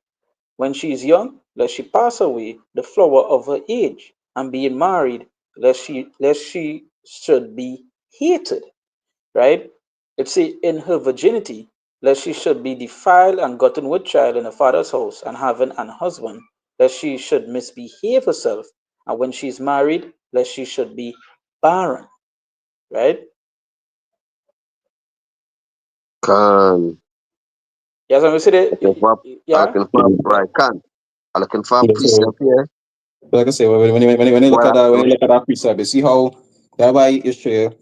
B: When she is young, lest she pass away the flower of her age, and being married, lest she should be hated. Right? It say in her virginity, lest she should be defiled and gotten with child in her father's house, and having an husband, lest she should misbehave herself, and when she is married, lest she should be barren. Right?
A: Can
B: Yes, I'm gonna say
A: looking for
B: that. Yeah,
A: right can. I'm looking for a
C: Yeah, so,
A: precept here.
C: like I say, when you look at
A: Well,
C: that, when you look at that precept, you see how that why is share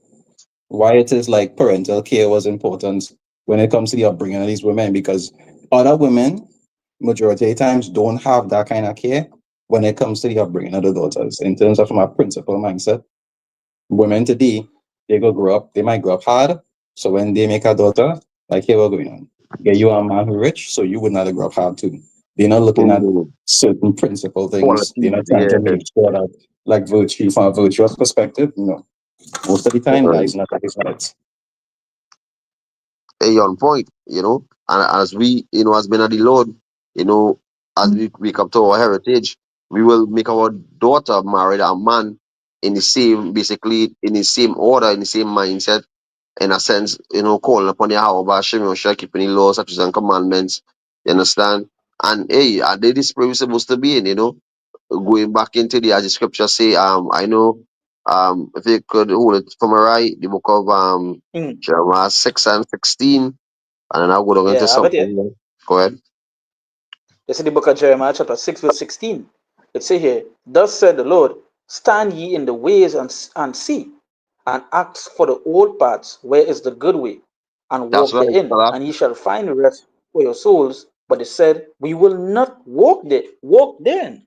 C: why it is like parental care was important when it comes to the upbringing of these women, because other women majority of the times don't have that kind of care when it comes to the upbringing of the daughters in terms of from a principal mindset. Women today, they might grow up hard. So when they make a daughter, like here we're going on. Yeah, you are a man who rich, so you would not grow up hard too. They're not looking at
A: mm,
C: certain principal things. They're
A: qualities,
C: not trying
A: yeah.
C: to make sure that like virtue from a virtuous perspective, most of the time that is not it.
A: On point, and as we, has been at the Lord, you know, as we wake up to our heritage, we will make our daughter marry a man in the same, basically in the same order, in the same mindset, in a sense, calling upon Yahweh, Hashem, keeping the laws, statutes, and commandments. You understand? And hey, are they this way we're supposed to be in, going back into as the scripture say, I know, if you could hold it from right, the book of
B: mm,
A: Jeremiah 6 and 16, and then I'll go down into
B: yeah, I have it
A: something
B: here.
A: here. Go ahead.
B: This is the book of Jeremiah, chapter 6, verse 16. It say here, Thus said the Lord, stand ye in the ways and see, and ask for the old paths, where is the good way, and
A: That's
B: walk
A: right,
B: therein,
A: fella.
B: and ye shall find rest for your souls. But they said, We will not walk therein.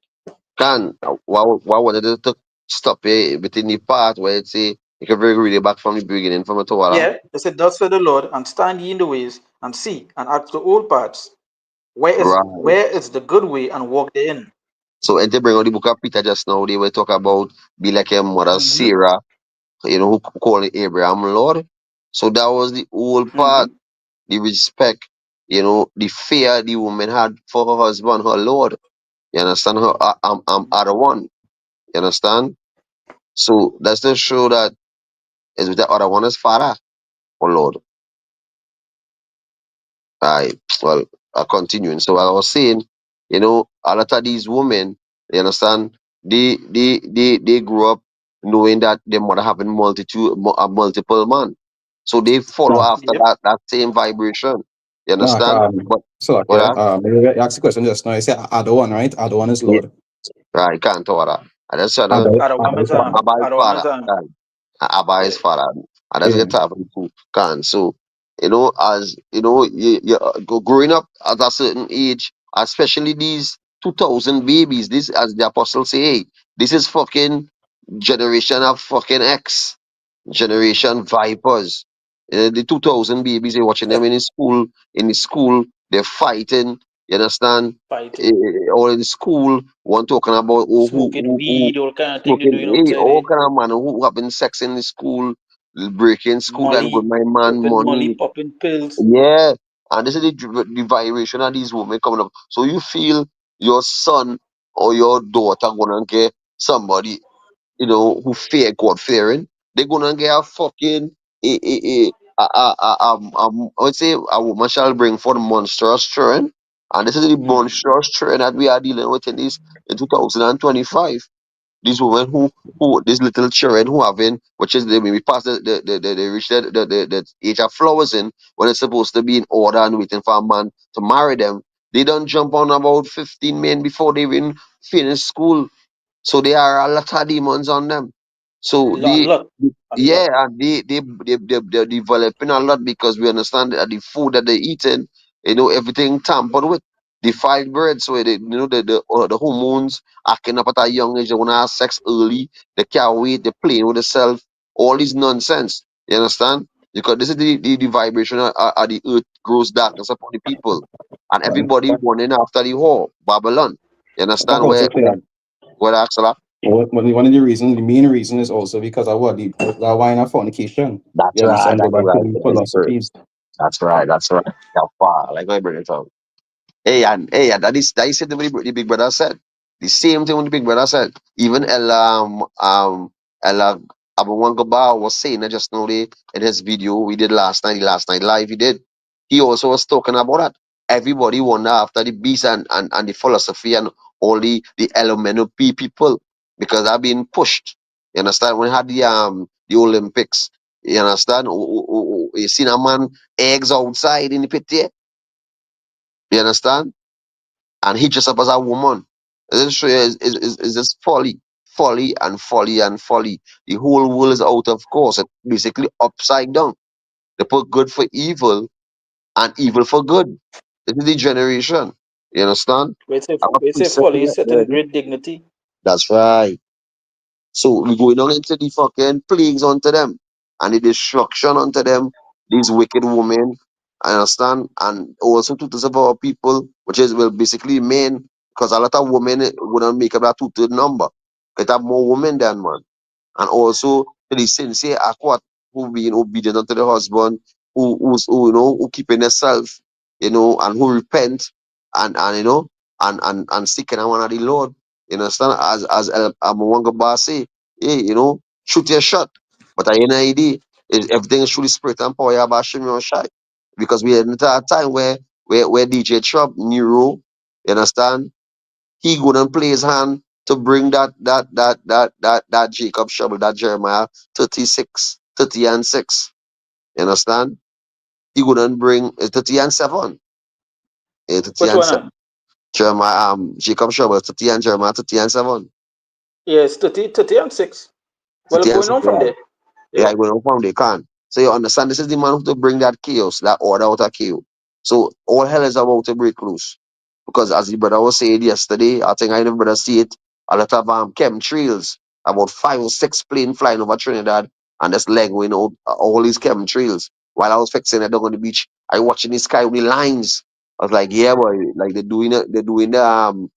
A: Why wanted to stop it between the part where it say, you can read it back from the beginning, from the Torah.
B: Yeah, they said, Thus said the Lord, and stand ye in the ways, and see, and ask the old paths,
A: Right.
B: where is the good way, and walk therein.
A: So, and they bring out the book of Peter just now, they were talking about be like a mother
B: Mm-hmm.
A: Sarah, who called Abraham Lord. So that was the old part,
B: Mm-hmm.
A: the respect, the fear the woman had for her husband, her Lord. You understand? I'm other one. You understand? So that's to show that is with the other one is father or Lord. I well, continuing. So I was saying, a lot of these women, you understand, they grew up knowing that their mother having multiple man. So they follow
C: No,
A: after
B: Yep.
A: that same vibration. You
C: no,
A: understand? But
C: so like,
A: what
C: yeah, maybe I ask the question just now. You say other one, right? Other one is
A: yeah,
C: Lord.
A: right, can't tell that. I just said
C: Other,
B: Other one is
A: Abba is
B: other one
A: father.
B: is
A: Abba
B: yeah.
A: is father. And that's
C: yeah.
A: get happened to can. So, as growing up at a certain age, especially these 2000 babies, this as the apostle say, hey, this is fucking generation of fucking X, generation vipers. The 2000 babies, they're watching them in the school, they're fighting. You understand?
B: Fighting,
A: Or in school, one talking about
B: smoking weed, all kind of thing they're
A: smoking,
B: doing outside
A: all
B: there.
A: kind of man who having sex in the school, breaking school and with
B: Molly,
A: my man
B: popping Molly,
A: money.
B: popping pills.
A: Yeah. And this is the vibration of these women coming up. So you feel your son or your daughter gonna get somebody, who fear God fearing, they're gonna get a fucking I would say a woman shall bring forth monstrous children, and this is the
B: Hmm.
A: monstrous children that we are dealing with in 2025. These women who these little children who having, which is they maybe past they reach the age of flowers in when it's supposed to be in order and waiting for a man to marry them. They don't jump on about 15 men before they even finish school, so there are a lot of demons on them. So
B: A lot, a
A: yeah,
B: lot.
A: and they're developing a lot because we understand that the food that they're eating, everything tampered with. The five birds, so the hormones acting up at a young age. They wanna have sex early. They can't wait. They're playing with themselves. All this nonsense. You understand? Because this is the vibration of the earth grows darkness upon the people, and
C: Right.
A: everybody running after the whore Babylon. You
C: That
A: understand
C: also
A: where
C: clear.
A: Axela?
C: One of the reasons, the main reason is also because of what the wine of fornication.
A: That's
C: You
A: right.
C: understand? Go
A: That's
C: back to
A: right.
C: the
A: It's true.
C: philosophies.
A: That's right. That's right. Yeah, far. Like I bring it up. Hey, and that is the the big brother said. The same thing what the big brother said. Even Ella Abawangaba was saying that just now in his video we did the last night live he did. He also was talking about that. Everybody wonder after the beast and the philosophy and all the elemental people because they've been pushed. You understand? When we had the Olympics, you understand? You seen a man eggs outside in the pit there. You understand? And he dressed up as a woman. This show you is just folly, folly and folly and folly. The whole world is out of course. It's basically upside down. They put good for evil and evil for good. This is the generation. You understand? I'm a
B: We say
A: preset
B: folly
A: here
B: is set in
A: already.
B: great dignity.
A: That's right. So we're going on into the fucking plagues onto them and the destruction onto them, these wicked women, I understand, and also to of our people, which is well basically men, because a lot of women wouldn't make up that two-third number. It have more women than man. And also to the sincere Aquat who being obedient unto the husband, who keeping themselves, and who repent and seeking the one of the Lord. You understand? As Amawanga Ba say, hey, shoot your shot. But at the end of the day, everything is through the spirit and power about Shimon Shai. Because we are in a time where DJ Trump, Nero, you understand? He gonna play his hand to bring that Jacob shovel, that Jeremiah 36, 30 and 6. You understand? He gonna bring 30 and 7. 30
B: Which
A: and
B: one?
A: 7. Jeremiah Jacob shovel, 30 and Jeremiah 30 and 7.
B: Yes, 30 and 6. Well,
A: 30 and
B: going
A: 6,
B: on from
A: yeah.
B: there.
A: Yeah,
B: Yeah.
A: going on from they can. So you understand this is the man who to bring that chaos, that order out of chaos. So all hell is about to break loose. Because as the brother was saying yesterday, I think I never brother see it, a lot of chemtrails, about 5 or 6 planes flying over Trinidad and just legging out all these chemtrails. While I was fixing it down on the beach, I watching the sky with the lines. I was like, yeah, boy, like they're doing when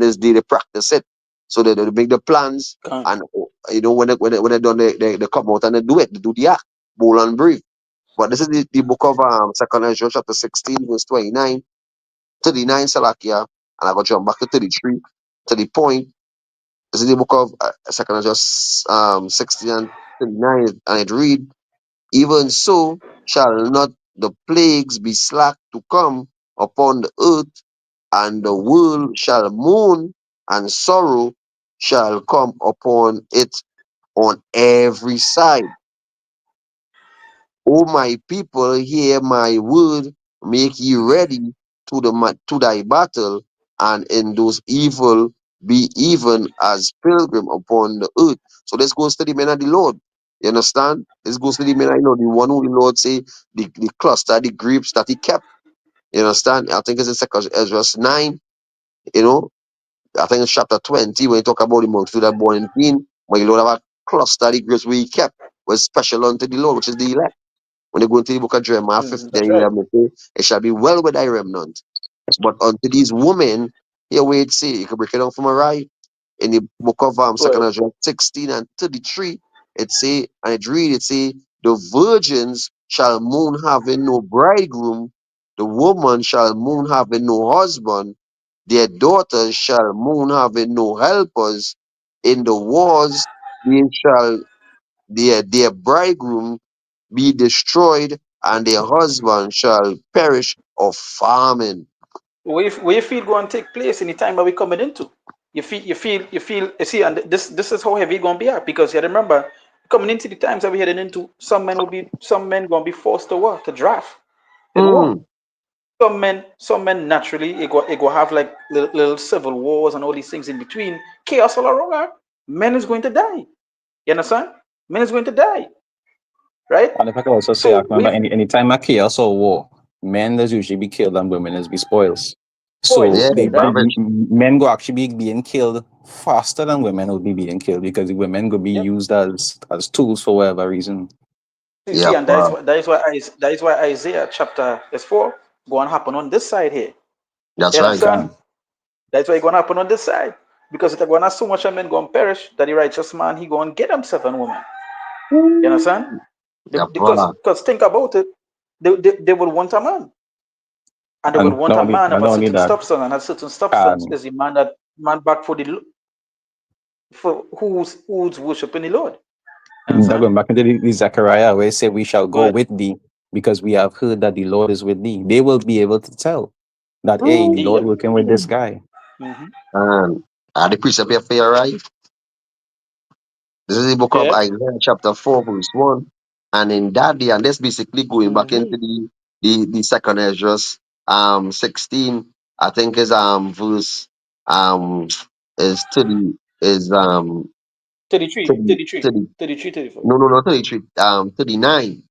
A: it's day they practice it. So they make the plans
B: Can't.
A: and when they done they come out and they do it, they do the act, bowl and breathe. But this is the book of Second Ezra chapter 16, verse 29 39 Salakia, and I got jump back to 33 to the point. This is the book of Second Ezra 16 and 39, and it read, even so shall not the plagues be slack to come upon the earth, and the world shall mourn, and sorrow shall come upon it on every side. O my people, hear my word, make ye ready to thy battle, and in those evil be even as pilgrim upon the earth. So this goes to the men of the Lord. You understand? This goes to the men of the Lord, the one who the Lord say the cluster, the grapes that he kept. You understand? I think it's in Second Ezra 9, you know. I think it's chapter 20 when you talk about the multitude that born in pain, when the Lord have a cluster, the grapes we kept was special unto the Lord, which is the elect. When you go into the book of Jeremiah
B: That's
A: 50,
B: right.
A: it say, it shall be well with thy remnant. But unto these women, here where it say, you can break it down from a right. In the book of
B: Well,
A: 2 John 16 and 33, it say, and it say, the virgins shall mourn having no bridegroom, the woman shall mourn having no husband, their daughters shall mourn having no helpers. In the wars they shall their bridegroom be destroyed, and their husband shall perish of famine.
B: where you feel going to take place in the time that we're coming into. You see, and this is how heavy it's going to be at, because you remember, coming into the times that we're heading into, some men going to be forced to what? To draft in war.
A: Hmm.
B: Some men naturally, it go have like little civil wars and all these things in between. Chaos all around. Her. Men is going to die. You understand? Men is going to die, right?
C: And if I could also say, I
B: So
C: remember
B: we
C: any time a chaos or war, men does usually be killed and women is be spoils. So
B: spoils.
A: Yeah,
C: the,
B: That
C: the
B: is
A: ravage.
C: men go actually be being killed faster than women will be being killed because the women go be
B: yep.
C: used as tools for whatever reason.
B: See,
A: Yeah,
B: and that is why Isaiah chapter 4 going to happen on this side here.
A: that's
B: You
A: right.
B: understand?
C: Okay.
B: That's why it's going to happen on this side. Because it's going to so much of men going to perish that the righteous man, he going to get himself a woman. You understand?
A: Yeah,
B: Because think about it. They would want a man. And they would
C: And
B: want
C: not
B: a
C: only
B: man of
C: and
B: a
C: not only
B: certain
C: that,
B: substance. And a certain substance
C: um,
B: is the man that man back for who's worshiping the Lord. You
C: that
B: understand?
C: going back into the Zechariah where it say we shall go
B: Good.
C: with thee because we have heard that the Lord is with thee. They will be able to tell that hey, the Lord
B: Yep.
C: working with this guy.
B: Mm-hmm.
A: and the precept here for you, right? This is the book of
B: Yeah.
A: Isaiah, chapter 4, verse 1. And in that day, and that's basically going back
B: Mm-hmm.
A: into the second Esdras 16, I think is verse um is 30 is
B: 33,
A: 30,
B: 33,
A: 30
B: 33, 34.
A: no, 33, 39,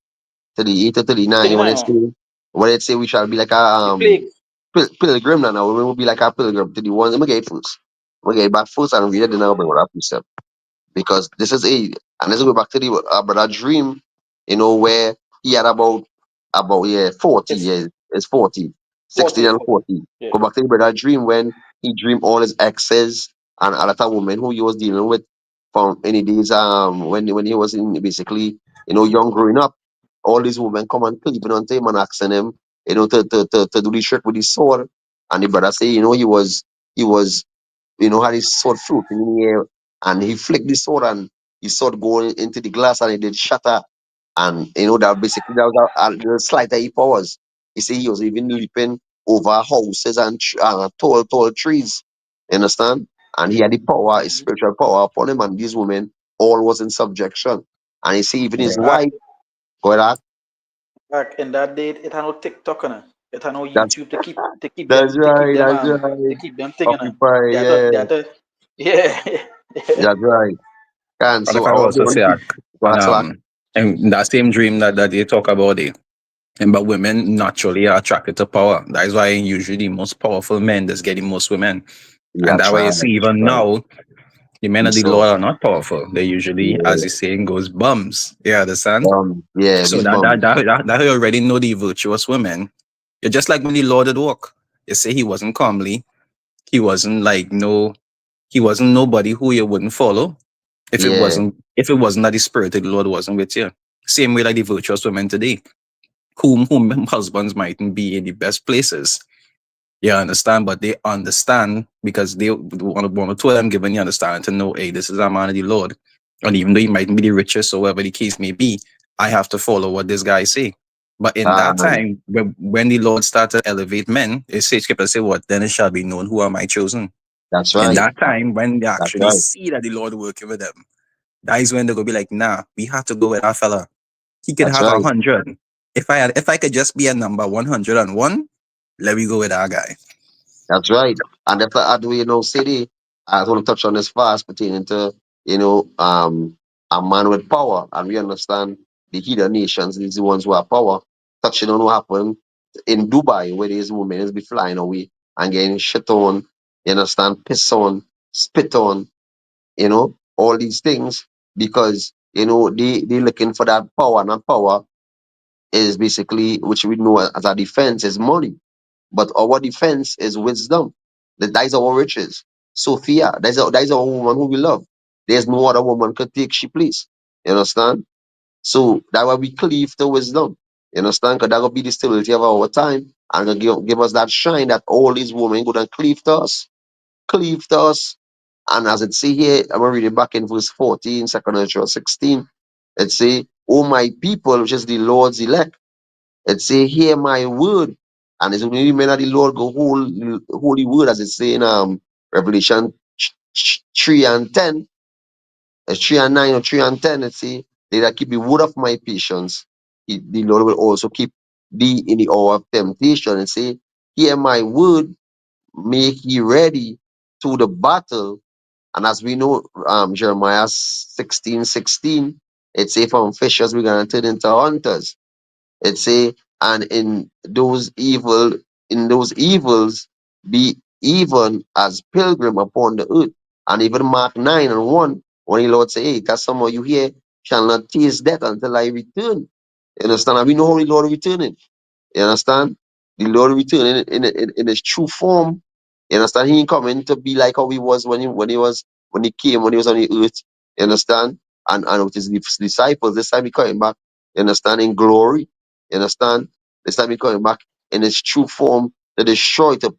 A: 38 to 39,
B: 39. Oh,
A: when it say we shall be like a
B: the plague.
A: pilgrim now, we will be like a pilgrim to the ones. Let me get it first. Let me get it back first and read it, then I'll bring what I precept. Because this is a, and let's go back to the brother dream, where he had about yeah 40
B: It's
A: years, it's 40, 16
B: 40,
A: and
B: 40.
A: 40.
B: Yeah.
A: Go back to the brother dream when he dreamed all his exes and a lot of women who he was dealing with from any days when he was in basically young growing up. All these women come and creeping on him and asking him to do the trick with his sword, and the brother say he was had his sword floating in the air, and he flicked the sword, and his sword going into the glass, and it did shatter. And that basically that was the slight that he powers. He said he was even leaping over houses and tall trees. You understand? And he had the power, his
B: Mm-hmm.
A: spiritual power upon him, and these women all was in subjection. And he said even his
C: Yeah.
B: Back,
A: wife, go ahead,
B: back in that day, it had no TikTok on it. It had no
A: that's
B: YouTube to keep them
A: that's right, that's
B: to
A: right.
B: keep them thing on it.
A: Occupy,
B: They
A: yeah,
B: had to yeah.
A: that's right. And
C: And if
A: so
C: I
A: I
C: could
A: was the
C: also
A: only
C: say,
A: thing. Go
C: and
A: ahead, Salak.
C: and that same dream that they talk about it, and but women naturally are attracted to power. That is why usually the most powerful men that's getting most women.
A: Yeah,
C: And that
A: that's
C: way
A: right,
C: you see
A: that's
C: even
A: right.
C: now the men of the
A: So,
C: Lord are not powerful. They usually, as
A: yeah,
C: the saying goes, bums. You understand?
A: yeah,
C: So
A: these bums.
C: that you already know the virtuous women. You're just like when the Lord did walk. You say he wasn't comely. He wasn't like no. He wasn't nobody who you wouldn't follow
A: Yeah,
C: if it wasn't that the spirit of the Lord wasn't with you. Same way like the virtuous women today, whom husbands mightn't be in the best places. You understand, but they understand because they want to them giving you understanding to know, hey, this is a man of the Lord. And even though he mightn't be the richest or whatever the case may be, I have to follow what this guy say. But in that
A: um,
C: time, when the Lord started to elevate men, it says scripture say what? Then it shall be known who am I chosen.
A: that's
C: In
A: right,
C: that time, when they
A: that's
C: actually
A: right,
C: see that the Lord working with them, that is when they're gonna be like, nah, we have to go with our fella. He could
A: that's
C: have
A: right,
C: 100. If I could just be a number 101, let me go with our guy.
A: that's right. And if I do, city, I want to touch on this fast pertaining to, a man with power. And we understand the heathen nations is the ones who have power. Touching on what happened in Dubai, where these women is be flying away and getting shit on, you understand, piss on, spit on, all these things because they looking for that power, not power. is basically, which we know as a defense, is money. But our defense is wisdom. That is our riches. Sophia, that is our woman who we love. There's no other woman could take she place. You understand? So that why we cleave to wisdom. You understand? Because that will be the stability of our time and gonna give us that shine that all these women go and cleave to us. Cleave to us. And as it say here, I'm gonna read it back in verse 14, 2 Corinthians 16. It say, "O my people, which is the Lord's elect." It say, "Hear my word." And it's only men of the Lord go holy word, as it say in Revelation 3 and 10. It's 3 and 9 or 3 and 10. It say, "They that keep the word of my patience, the Lord will also keep thee in the hour of temptation." It say, "Hear my word, make ye ready to the battle." And as we know, Jeremiah 16:16, it say, "From fishers we're gonna turn into hunters." It say, "And in those evils, be even as pilgrim upon the earth." And even Mark 9 and 1, when the Lord say, "Hey, cause some of you here shall not taste death until I return." You understand? And we know how the Lord returning. You understand? The Lord return in his true form. You understand? He ain't coming to be like how he was when he came, when he was on the earth. You understand? And with his disciples, this time he coming back, you understand, in glory. You understand? This time he coming back in his true form to destroy, to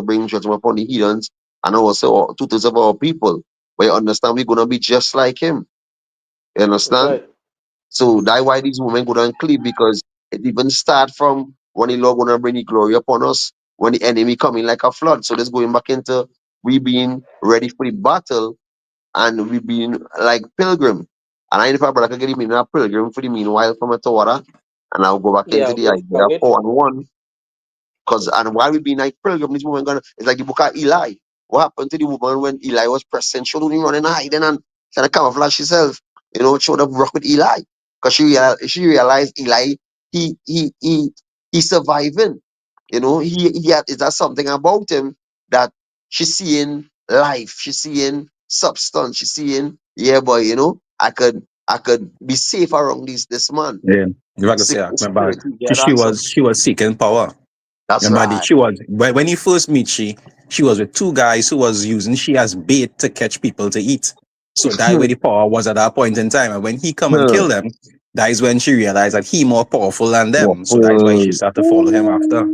A: bring judgment upon the heathens and also two-thirds of our people. But you understand, we're gonna be just like him. You
B: That's
A: understand?
B: right.
A: So that's why these women go down cleave, because it even start from when the Lord gonna bring the glory upon us, when the enemy coming like a flood. So this going back into we being ready for the battle and we being like pilgrim. And I know if I brother can get him in a pilgrim for the meanwhile from a Torah, and I'll go back into
B: Yeah,
A: the
B: go
A: Isaiah
B: ahead.
A: 4 and 1. Because and why we be like pilgrim, this woman gonna it's like the book of Eli. What happened to the woman when Eli was present? She don't even run and hiding and trying to camouflage herself. You know, showed up rock with Eli. Because she realized Eli he he he he's surviving. You know, he had is that something about him that she's seeing life, she's seeing substance, she's seeing, yeah boy, you know, I could be safe around this man.
C: Yeah. You have to say, I
A: Sickness
C: remember
A: spirit, yeah,
C: she
A: that's
C: was she was seeking power.
A: that's
C: Remember,
A: right.
C: she was when you first meet she was with two guys who was using she as bait to catch people to eat. So that way the power was at that point in time. And when he come and kill them, that is when she realized that he more powerful than them. So that is why she
A: Waffle.
C: started to follow him after.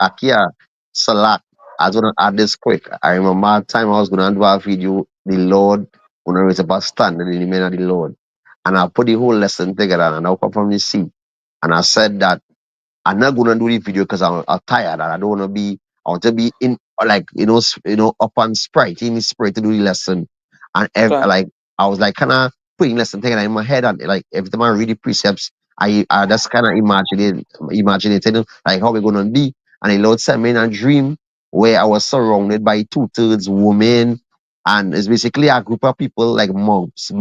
A: Akia, Salak. I was gonna add this quick. I remember a time I was gonna do a video, the Lord, when I was about standing in the men of the Lord. And I put the whole lesson together and I woke up from the seat. And I said that I'm not gonna do the video because I'm tired and I don't wanna be. I want to be in like up on sprite in the spirit to do the lesson. And
B: Okay.
A: like I was like kind of putting lesson thing in my head and like every time I read the precepts, I just kind of imaginating like how we're gonna be. And the Lord sent me in a dream where I was surrounded by two-thirds women, and it's basically a group of people like mobs,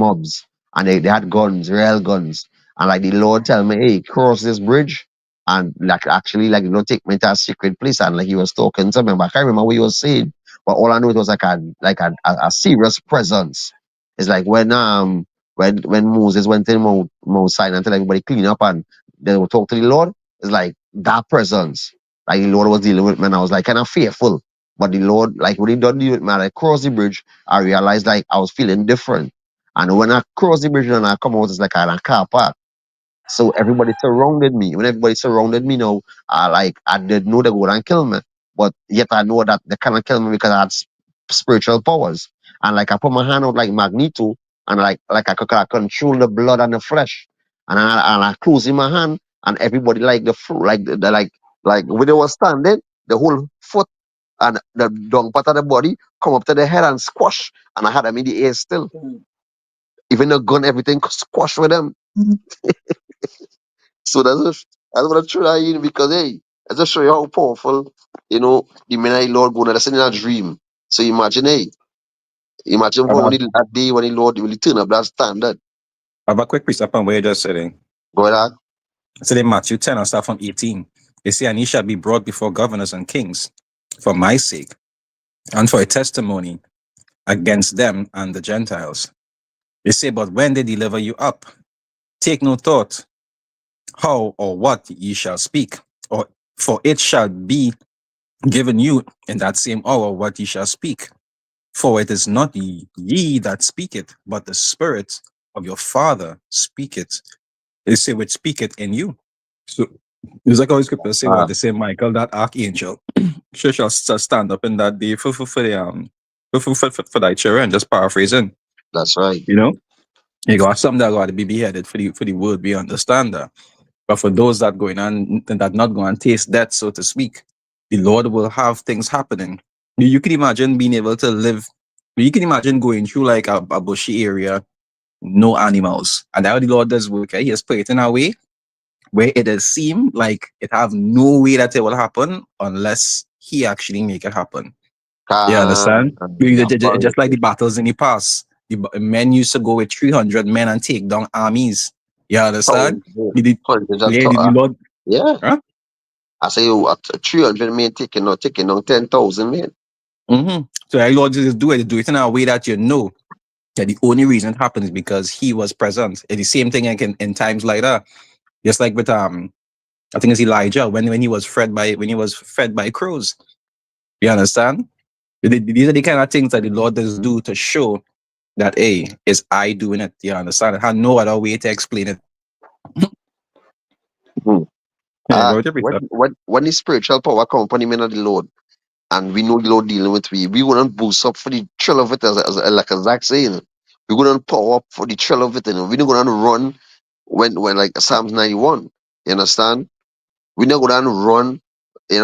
A: and they had guns, real guns. And like the Lord tell me, "Hey, cross this bridge." And like actually like take me to a secret place and like he was talking to me, but I can't remember what he was saying. But all I know it was like a serious presence. It's like when Moses went to Mount Sinai and tell everybody clean up and they would talk to the Lord. It's like that presence. Like the Lord was dealing with me and I was like kind of fearful. But the Lord, like when he done deal with me, and I crossed the bridge, I realized like I was feeling different. And when I crossed the bridge and I come out, it's like a car park. So everybody surrounded me. When everybody surrounded me now, I didn't know they would and kill me. But yet I know that they cannot kill me because I had spiritual powers. And like I put my hand out like Magneto and like I control the blood and the flesh. And I close in my hand and everybody like like when they were standing, the whole foot and the down part of the body come up to the head and squash. And I had them in the air still.
B: Mm.
A: Even the gun, everything squash with them. So that's what I'm trying because hey, I just show you how powerful, the midnight Lord going that's in a dream. So imagine, hey, imagine
C: I
A: for
C: have,
A: that day when the Lord will turn up that standard.
C: I have a quick piece upon what you just said.
A: Go ahead.
C: So in Matthew 10 and start from 18. They say, and ye shall be brought before governors and kings for my sake and for a testimony against them and the Gentiles. They say, but when they deliver you up, Take no thought how or what ye shall speak, or for it shall be given you in that same hour what ye shall speak. For it is not ye that speak it, but the Spirit of your Father speak it. They say which speak it in you. So it's like how the scripture say what
A: Ah,
C: they say Michael, that archangel, shall stand up in that day for the for thy children, just paraphrasing.
A: that's right.
C: You know? You got some that got to be beheaded for the word, we understand that. But for those that going on that not going to taste death, so to speak, the Lord will have things happening. You can imagine being able to live. You can imagine going through like a bushy area, no animals, and how the Lord does work. He has put it in a way where it does seem like it have no way that it will happen unless He actually make it happen. You understand?
A: Apparently,
C: Just like the battles in the past, men used to go with 300 men and take down armies. You understand?
A: thousands, hundreds and
C: The Lord,
A: yeah.
C: huh?
A: I say you at 300 men taking on 10,000 men.
C: Mm-hmm. So the Lord just do it in a way that you know that the only reason it happens is because He was present. It's the same thing like in times like that. Just like with I think it's Elijah when he was fed by crows. You understand? These are the kind of things that the Lord does do to show that hey, is I doing it. You understand? I have no other way to explain it.
A: Hmm.
C: Yeah, go with your
A: When
C: precept.
A: the spiritual power come upon the men of the Lord, and we know the Lord dealing with we wouldn't boost up for the thrill of it, like Zach saying. We wouldn't power up for the thrill of it, we're not gonna run when like Psalms 91. You understand? We're not gonna run, when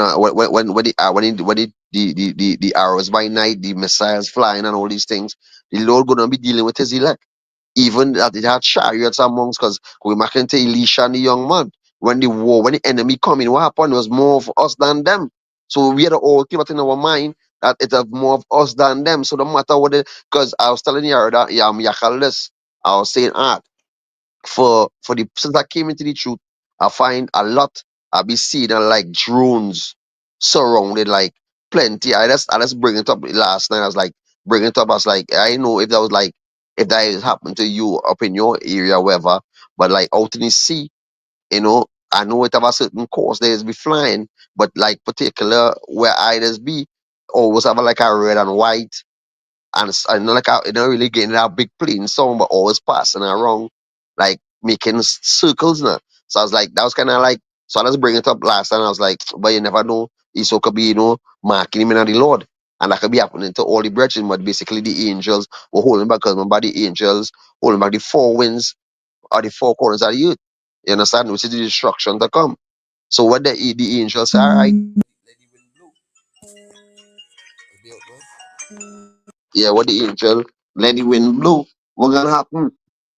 A: the arrows by night, the missiles flying and all these things. The Lord gonna be dealing with his elect. Even that it had chariots amongst, because we can tell Elisha and the young man, when the enemy coming, what happened was more of us than them. So we had to all keep it in our mind that it was more of us than them. So no matter what it, because I was telling you that Yakal, I was saying for the since I came into the truth, I find a lot I be seeing like drones surrounded, like plenty. I just bring it up last night. I was like bringing it up. I was like, I know if that was like if that has happened to you up in your area, wherever, but like out in the sea, I know it have a certain course there is be flying, but like particular where I just be always have like a red and white, and I know like I don't really getting that big plane sound, but always passing around, like making circles now. So I was like, that was kind of like, so I just bring it up last time. I was like, but you never know, Esau could be, marking him in the Lord, and that could be happening to all the brethren. But basically, the angels were holding back, because remember, the angels holding back the four winds or the four corners of the earth. You understand? Which is the destruction to come. So what the angels say, all right, yeah, what the angel let the wind blow, what gonna happen?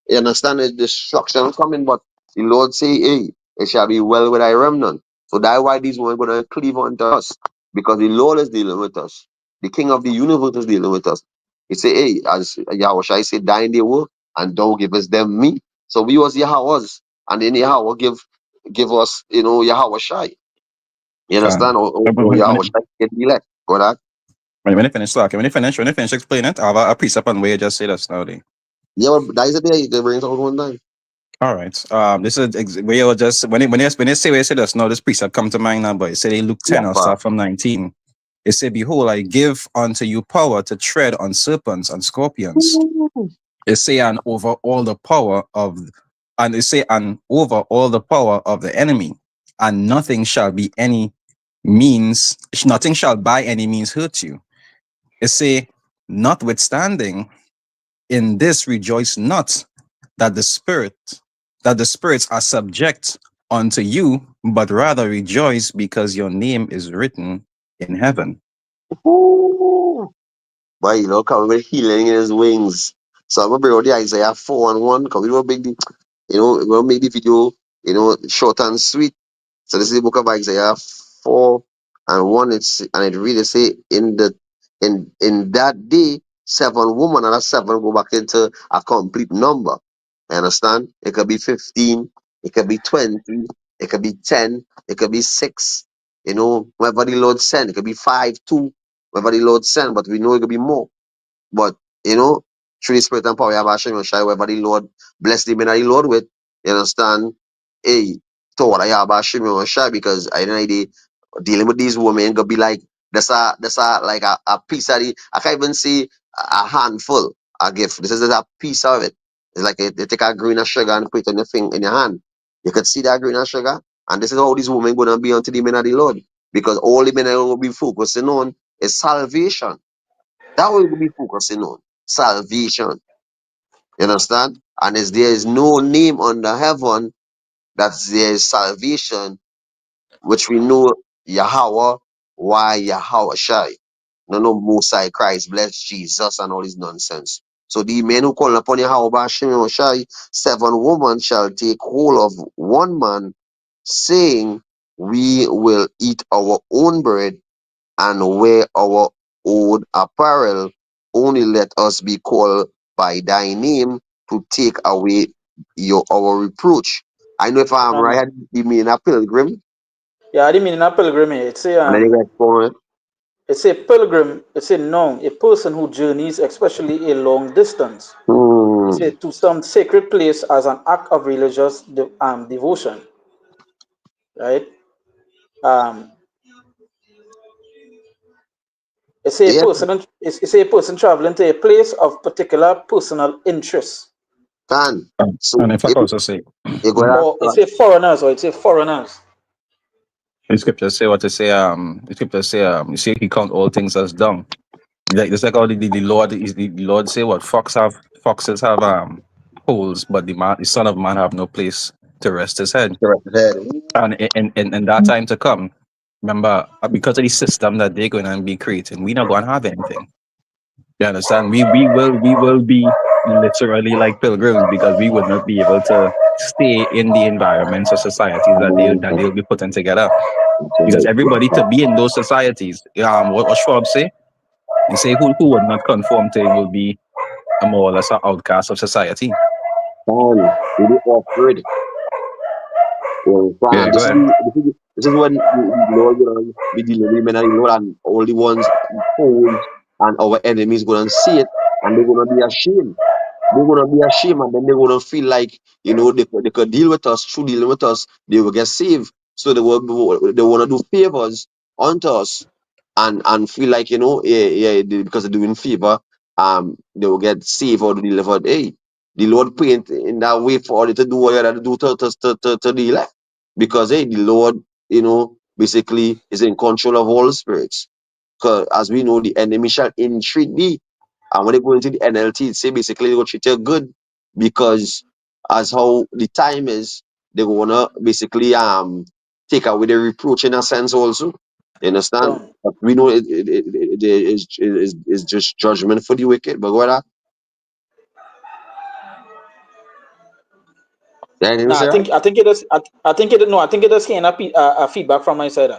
A: You understand? The destruction coming, but the Lord say, hey, it shall be well with thy remnant. So that's why these ones gonna cleave unto us, because the Lord is dealing with us. The King of the universe is dealing with us. He say, hey, as Yahweh Shai say, die in their work, and don't give us them me. So we was Yahweh's, and then Yahweh give us, Yahweh Shai. You
C: Can
A: understand? Or Yahweh Shai get the elect. Go that.
C: when you finish talking, when you finish explaining it, I have a precept on where you just say this now.
A: Yeah, but that is the day you can bring it out one time.
C: All right. This is where you just when you say where you say this now, this precept come to mind now. But it said in Luke
A: Yeah,
C: 10, I'll
A: pa.
C: start from 19. It said, "Behold, I give unto you power to tread on serpents and scorpions." It say, "And over all the power of," and it say, "And over all the power of the enemy, and nothing shall by any means hurt you." It say, "Notwithstanding, in this rejoice not that the spirit that the spirits are subject unto you, but rather rejoice because your name is written in heaven."
A: Ooh. But coming with healing in his wings. So I'm gonna bring out the Isaiah 4:1, because we will make we'll make the video, short and sweet. So this is the book of Isaiah 4:1. It really say, in that day, seven women, and that seven go back into a complete number. You understand? It could be 15, it could be 20, it could be 10, it could be 6. Wherever the Lord send, it could be 5, 2, wherever the Lord send, but we know it could be more. But through the spirit and power of Hashem Shai, wherever the Lord bless the men of the Lord with, You understand? Hey, thought I about Shimmy or shy because I know they dealing with these women gonna be like that's a like a piece of the I can't even see a handful a gift. This is a piece of it. It's like they take a grain of sugar and put it on your thing in your hand. You could see that grain of sugar, and this is how these women gonna be unto the men of the Lord. Because all the men will be focusing on is salvation. That will be focusing on salvation. You understand? And as there is no name under heaven that there is salvation, which we know Yahweh, why Yahweh Shai. No Mosai Christ, bless Jesus, and all this nonsense. So the men who call upon Yahweh Bashim Shai, 7 women shall take hold of one man, saying, we will eat our own bread and wear our own apparel. Only let us be called by thy name to take away our reproach. I know if I'm
B: And
A: right, you mean a pilgrim,
B: yeah, I didn't mean in a pilgrim here.
A: and then you guys for it.
B: It's a pilgrim. It's a noun, a person who journeys, especially a long distance. It's
A: Hmm.
B: a to some sacred place as an act of religious devotion, right? Um,
A: Yeah,
B: it's a person traveling to a place of particular personal interest,
A: can. So
C: And if I
A: if
C: could also say,
A: you go
C: mhm,
B: or it's a foreigners, or it's a foreigners.
C: the scriptures say what to say. The scriptures say, you see, he count all things as dung. Like just like how the Lord is the Lord say what foxes have holes, but the Son of Man have no place to rest his head.
A: correct.
C: And in that time to come, remember, because of the system that they're going to be creating, we not going to have anything. You understand? We will be literally like pilgrims because we would not be able to stay in the environments or societies that they'll be putting together. Because everybody to be in those societies, what Schwab say, he say who would not conform to it will be a more or less an outcast of society.
A: Can. We do off grid.
C: Yeah,
A: Fam,
C: go ahead.
A: this is when the Lord gonna be dealing with men and the Lord and all the ones opposed and our enemies gonna see it and they're gonna be ashamed. They're gonna be ashamed and then they're gonna feel like they could deal with us through dealing with us, they will get saved. So they wanna do favors unto us and feel like because they're doing favor, they will get saved or delivered. Hey, the Lord paint in that way for you to do what you have to do to the elect. Because hey, the Lord, basically is in control of all spirits. Because as we know, the enemy shall entreat thee. And when they go into the NLT, it say basically they go treat you good because as how the time is, they wanna basically take away the reproach in a sense also. You understand?
B: Done.
A: But we know it is just judgment for the wicked. But what that anything
B: No,
A: say right?
B: I think it is. I think it no. I think it is getting a feedback from my side.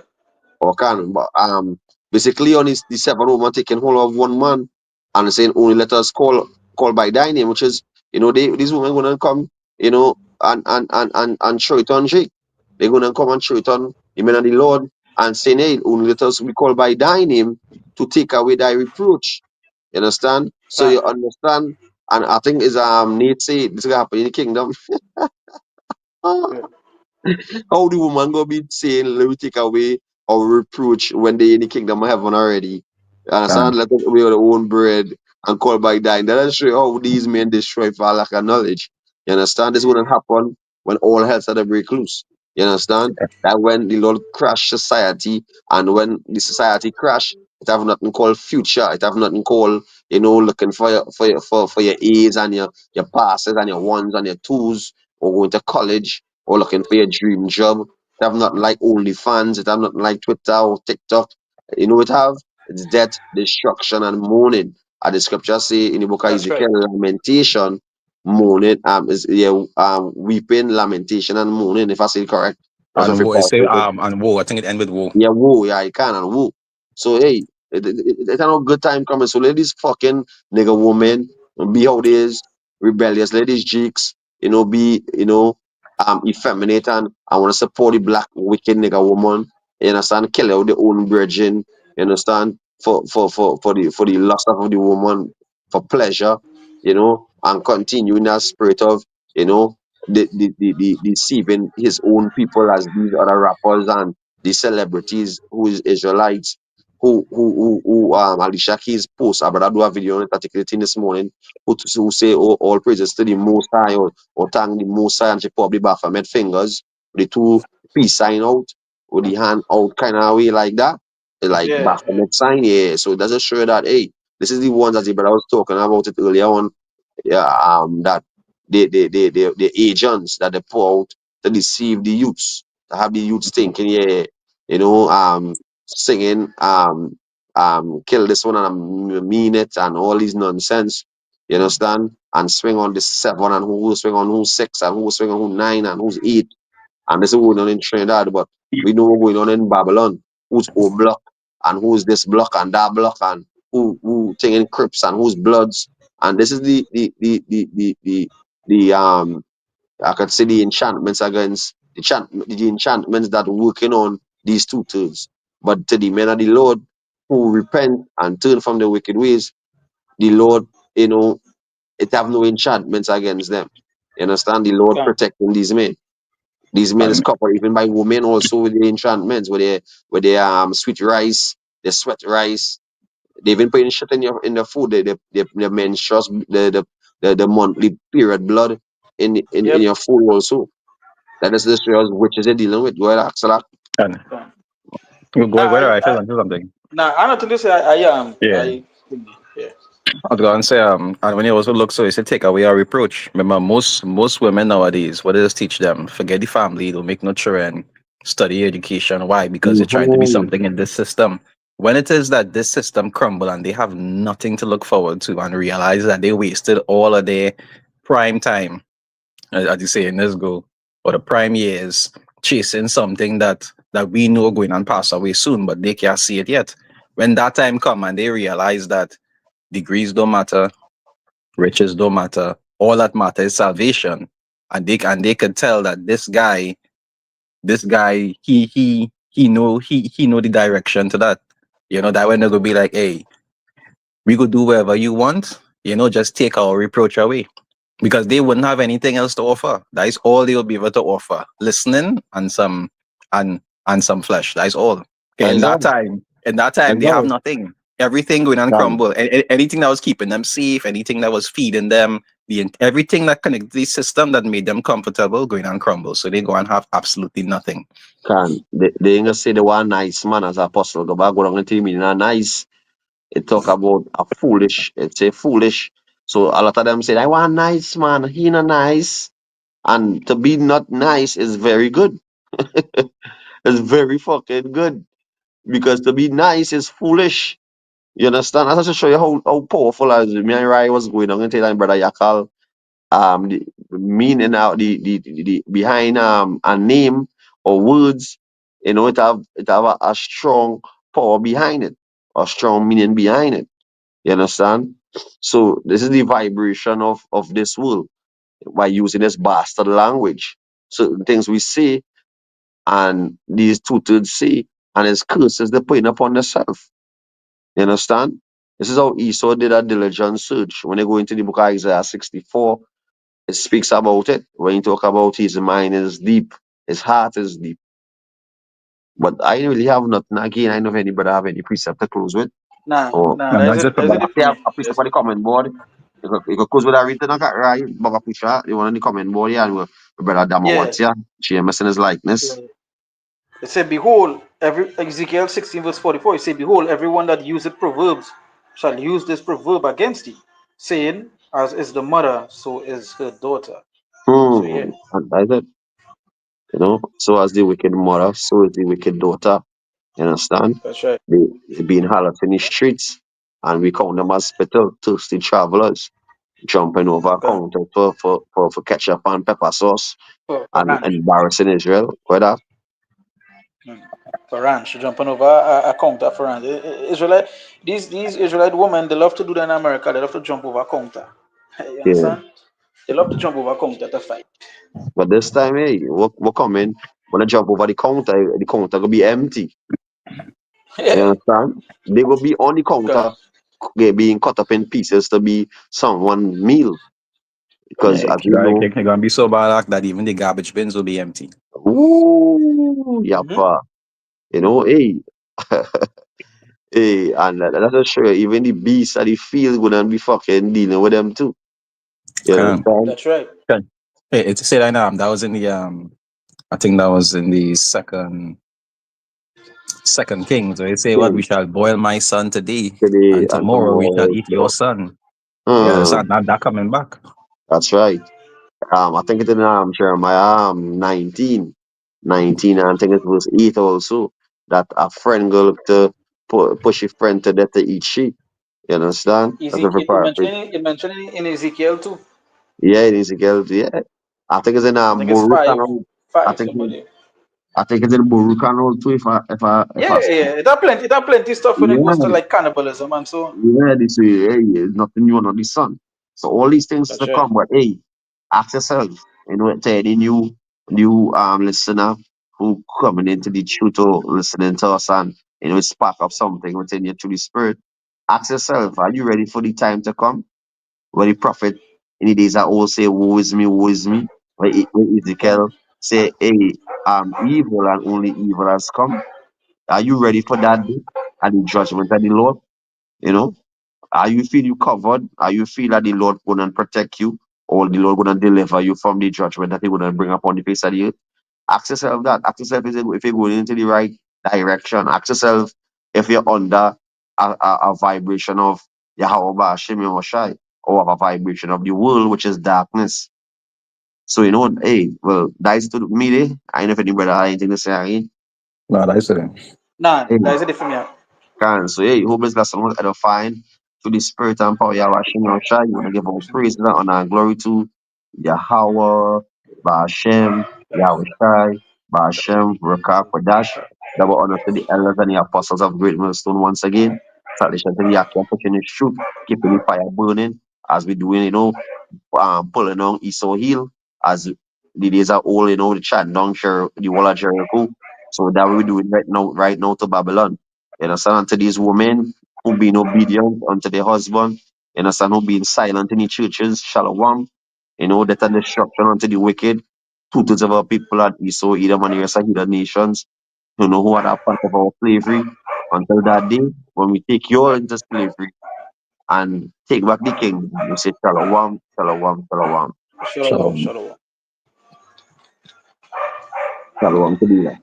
A: Or can but basically on this the 7 women taking hold of one man and saying only let us call by thy name, which is these women gonna come, and show it on Jake. They're gonna come and show it on the men of the Lord and saying, hey, only let us be called by thy name to take away thy reproach. You understand? So
B: Fine.
A: you understand, and I think is Nate say this gonna happen in the kingdom.
B: Good.
A: How the woman gonna be saying, let me take away our reproach when they in the kingdom of heaven already? You understand?
C: Um,
A: Let us wear our own bread and call by thine. That show you how these men destroy for lack of knowledge. You understand? This wouldn't happen when all hell started to break loose. You understand? That when the Lord crash society and when the society crash, it have nothing called future. It have nothing called, looking for your A's and your passes and your ones and your twos or going to college or looking for your dream job. It have nothing like OnlyFans. It have nothing like Twitter or TikTok. You know it have? It's death, destruction, and mourning. As the scripture say in the book of
B: That's
A: Ezekiel,
B: right.
A: lamentation, mourning, weeping, lamentation, and mourning. If I say it correct, that's what
C: and
A: we
C: woe, it say
A: paraphrase.
C: and woe. I think it end with woe.
A: Yeah, woo, yeah, you can and woo. So hey, it's a good time coming. So let these fucking nigga woman be how they is, rebellious, let these jigs, be effeminate and I wanna support the black wicked nigga woman, you understand, kill out their own virgin, you understand, for the lust of the woman, for pleasure, and continue in that spirit of, you know, deceiving his own people as these other rappers and the celebrities who is Israelites who Alicia Keys post. I brother do a video on it articulating this morning who say all praises to the Most High or thank the Most High, and she probably Baphomet fingers with the two peace sign out with the hand out kind of way like that, like
B: Yeah, yeah.
A: Baphomet sign. Yeah, so it doesn't show that hey, this is the ones that the brother was talking about it earlier on. Yeah, that the agents that they pour out to deceive the youths, to have the youths thinking, yeah, you know, singing, kill this one and I mean it and all these nonsense. You understand? And swing on this seven and who will swing on who's six and who will swing on who nine and who's eight. And this is going on in Trinidad, but we know what's going on in Babylon. Who's O block and who's this block and that block and who taking Crips and who's Bloods. And this is the I could say the enchantments against the enchantments that working on these two thirds. But to the men of the Lord who repent and turn from the wicked ways, the Lord, you know, it have no enchantments against them. You understand? The Lord
B: Come,
A: protecting these men. These men is
C: And
A: covered even by women also with the enchantments, with their sweet rice, the sweat rice. They even putting shit in the food, the menstruous the monthly period blood in
B: yep.
A: your food also. That is the serious which is it dealing with. Go ahead, Axel.
C: and
B: Come.
C: go
B: I,
C: whether I
B: I,
C: feel until something.
B: now I not to listen. I am.
C: Yeah.
B: Yeah.
C: I was going to say, and when you also look, so it's a take away a reproach. Remember, most women nowadays, what does teach them? Forget the family, don't make no children, study education. Why? Because they're trying to be
A: Mhm.
C: something in this system. When it is that this system crumble and they have nothing to look forward to and realize that they wasted all of their prime time, as you say in this go, or the prime years chasing something that we know going and pass away soon, but they can't see it yet. When that time come and they realize that degrees don't matter, riches don't matter. All that matters is salvation. And they could tell that this guy, he know the direction to that. You know, that when they could be like, hey, we could do whatever you want, just take our reproach away. Because they wouldn't have anything else to offer. That is all they will be able to offer. Listening and and some flesh. That is all. Okay,
A: That is all.
C: in that
A: That's
C: time, they have
A: all.
C: nothing. Everything going on
A: Can,
C: crumble. Anything that was keeping them safe, anything that was feeding them, everything that connected the system that made them comfortable going on crumble. So they go and have absolutely nothing.
A: can. They ain't gonna say the one nice man as apostle. Go back, go down and tell me not nice. It talk about a foolish. It's a foolish. So a lot of them say, I want nice man. He not nice. And to be not nice is very good. It's very fucking good. Because to be nice is foolish. You understand? That's just show you how powerful as me and Rai was going on and tell brother Yakal the meaning out the behind a name or words, it have a strong power behind it, a strong meaning behind it. You understand? So this is the vibration of this world by using this bastard language. Certain things we say and these two-thirds say, and it's curses they're putting upon themselves. You understand? This is how Esau did a diligent search. When they go into the book of Isaiah 64, it speaks about it. When you talk about his mind is deep, his heart is deep. But I don't really have nothing again. I don't know if anybody have any precept to close with.
B: Nah,
A: Or
B: nah.
C: And
B: There's
C: that's
B: a
C: it for
B: there's
C: me.
B: a
A: I
B: different.
A: have a precept
B: There's
A: on the comment board. You could close with a written right, Baba Pusha. You want in the comment board, yeah, and we brother Dama
B: yeah.
A: what's yeah. Jameson his likeness.
B: Yeah. It said, "Behold, every Ezekiel 16 verse 44. It said, Behold, everyone that useth proverbs shall use this proverb against thee, saying, As is the mother, so is her daughter." So yeah,
A: And I said, so as the wicked mother, so is the wicked daughter. You understand?
B: that's right.
A: They being harlots in the streets, and we count them as spittle, thirsty travelers, jumping over
B: Okay.
A: counter for ketchup and pepper sauce
B: For
A: and
B: ranch,
A: embarrassing Israel. Where that?
B: mm. For ranch, jumping over a counter for ranch. Israelite, these Israelite women, they love to do that in America. They love to jump over a counter. You
A: Yeah.
B: understand? They love to jump over a counter to fight.
A: But this time, hey, we're coming. When I jump over the counter will be empty. You
B: Yeah.
A: understand? They will be on the
B: Okay.
A: counter, being cut up in pieces to be someone meal. Because
C: Yeah,
A: as you know,
C: you're gonna be so bad like that even the garbage bins will be empty.
A: ooh,
B: Hmm.
A: yapa, you know, hey, hey, and that's just sure even the beasts and the field gonna be fucking dealing with them too. You
C: Can
A: understand?
B: That's right.
C: can Hey, it's say that now. That was in the I think that was in the second Kings, where they say what
A: Yeah,
C: we shall boil my son today,
A: today
C: and
A: and
C: tomorrow we shall
A: tomorrow.
C: eat your son. Yeah, it's
A: Hmm,
C: not that coming back.
A: that's right. I think it's in Jeremiah 19, 19, and I think it was 8 also, that a friend go look to push a friend to death to eat sheep. You understand? That's a
B: Ezekiel,
A: paraphrase.
B: you mentioned it in Ezekiel too.
A: Yeah, it is a girl. Yeah, I think it's in
B: I think it's
A: Burukan
B: five,
A: Road. I
B: five
A: think
B: somebody.
A: I think it's in Burukan Road too. If
B: Yeah,
A: I
B: yeah, yeah. It have plenty stuff when it goes to
A: yeah,
B: like cannibalism and so on.
A: yeah, this way, hey, it's nothing new under the sun. So all these things
B: That's
A: to
B: right.
A: come, but hey, ask yourself, to any new listener who coming into the truth or listening to us, and spark up something within you through the spirit. Ask yourself, are you ready for the time to come? When the prophet in the days that all say, woe is me, woe is me. When
B: Yeah.
A: Ezekiel say, hey, evil and only evil has come. Are you ready for that day and the judgment of the Lord? You know, are you feel you covered? Are you feel that the Lord gonna protect you, or the Lord gonna deliver you from the judgment that He gonna bring upon the face of the earth? Ask yourself that. Ask yourself if you're going into the right direction. Ask yourself if you're under a vibration of Yahweh Hashem Yahushai, or a vibration of the world, which is darkness. So hey, well, that's to me. I know if any brother have anything to say.
C: No, that's it.
B: Nah,
A: Hey,
B: that is it for me.
A: can. So hey, hope this lesson was edifying to the spirit and power of Yahweh Hashem Yahushai. You want to give all praise and honor and glory to Yahweh, Ba'ashem, Yahushai, Ba'ashem, Rakah, Kodash. Double honor to the elders and the apostles of Great Millstone once again. Salvation to the Yakim, pushing the truth, keeping the fire burning as we doing, pulling on Esau Hill as the days are old, the chat down the wall of Jericho. So that we doing right now to Babylon. You understand? Unto these women who being obedient unto their husband, you understand, who being silent in the churches, shalom, that are destruction unto the wicked. Two-thirds of our people at Esau, Edom, and the rest of the nations, who are that part of our slavery until that day when we take you all into slavery and take back the kingdom. We say shalom, shalom, shalom,
B: Shalom,
C: Shalom.
B: shalom.
A: shalom to the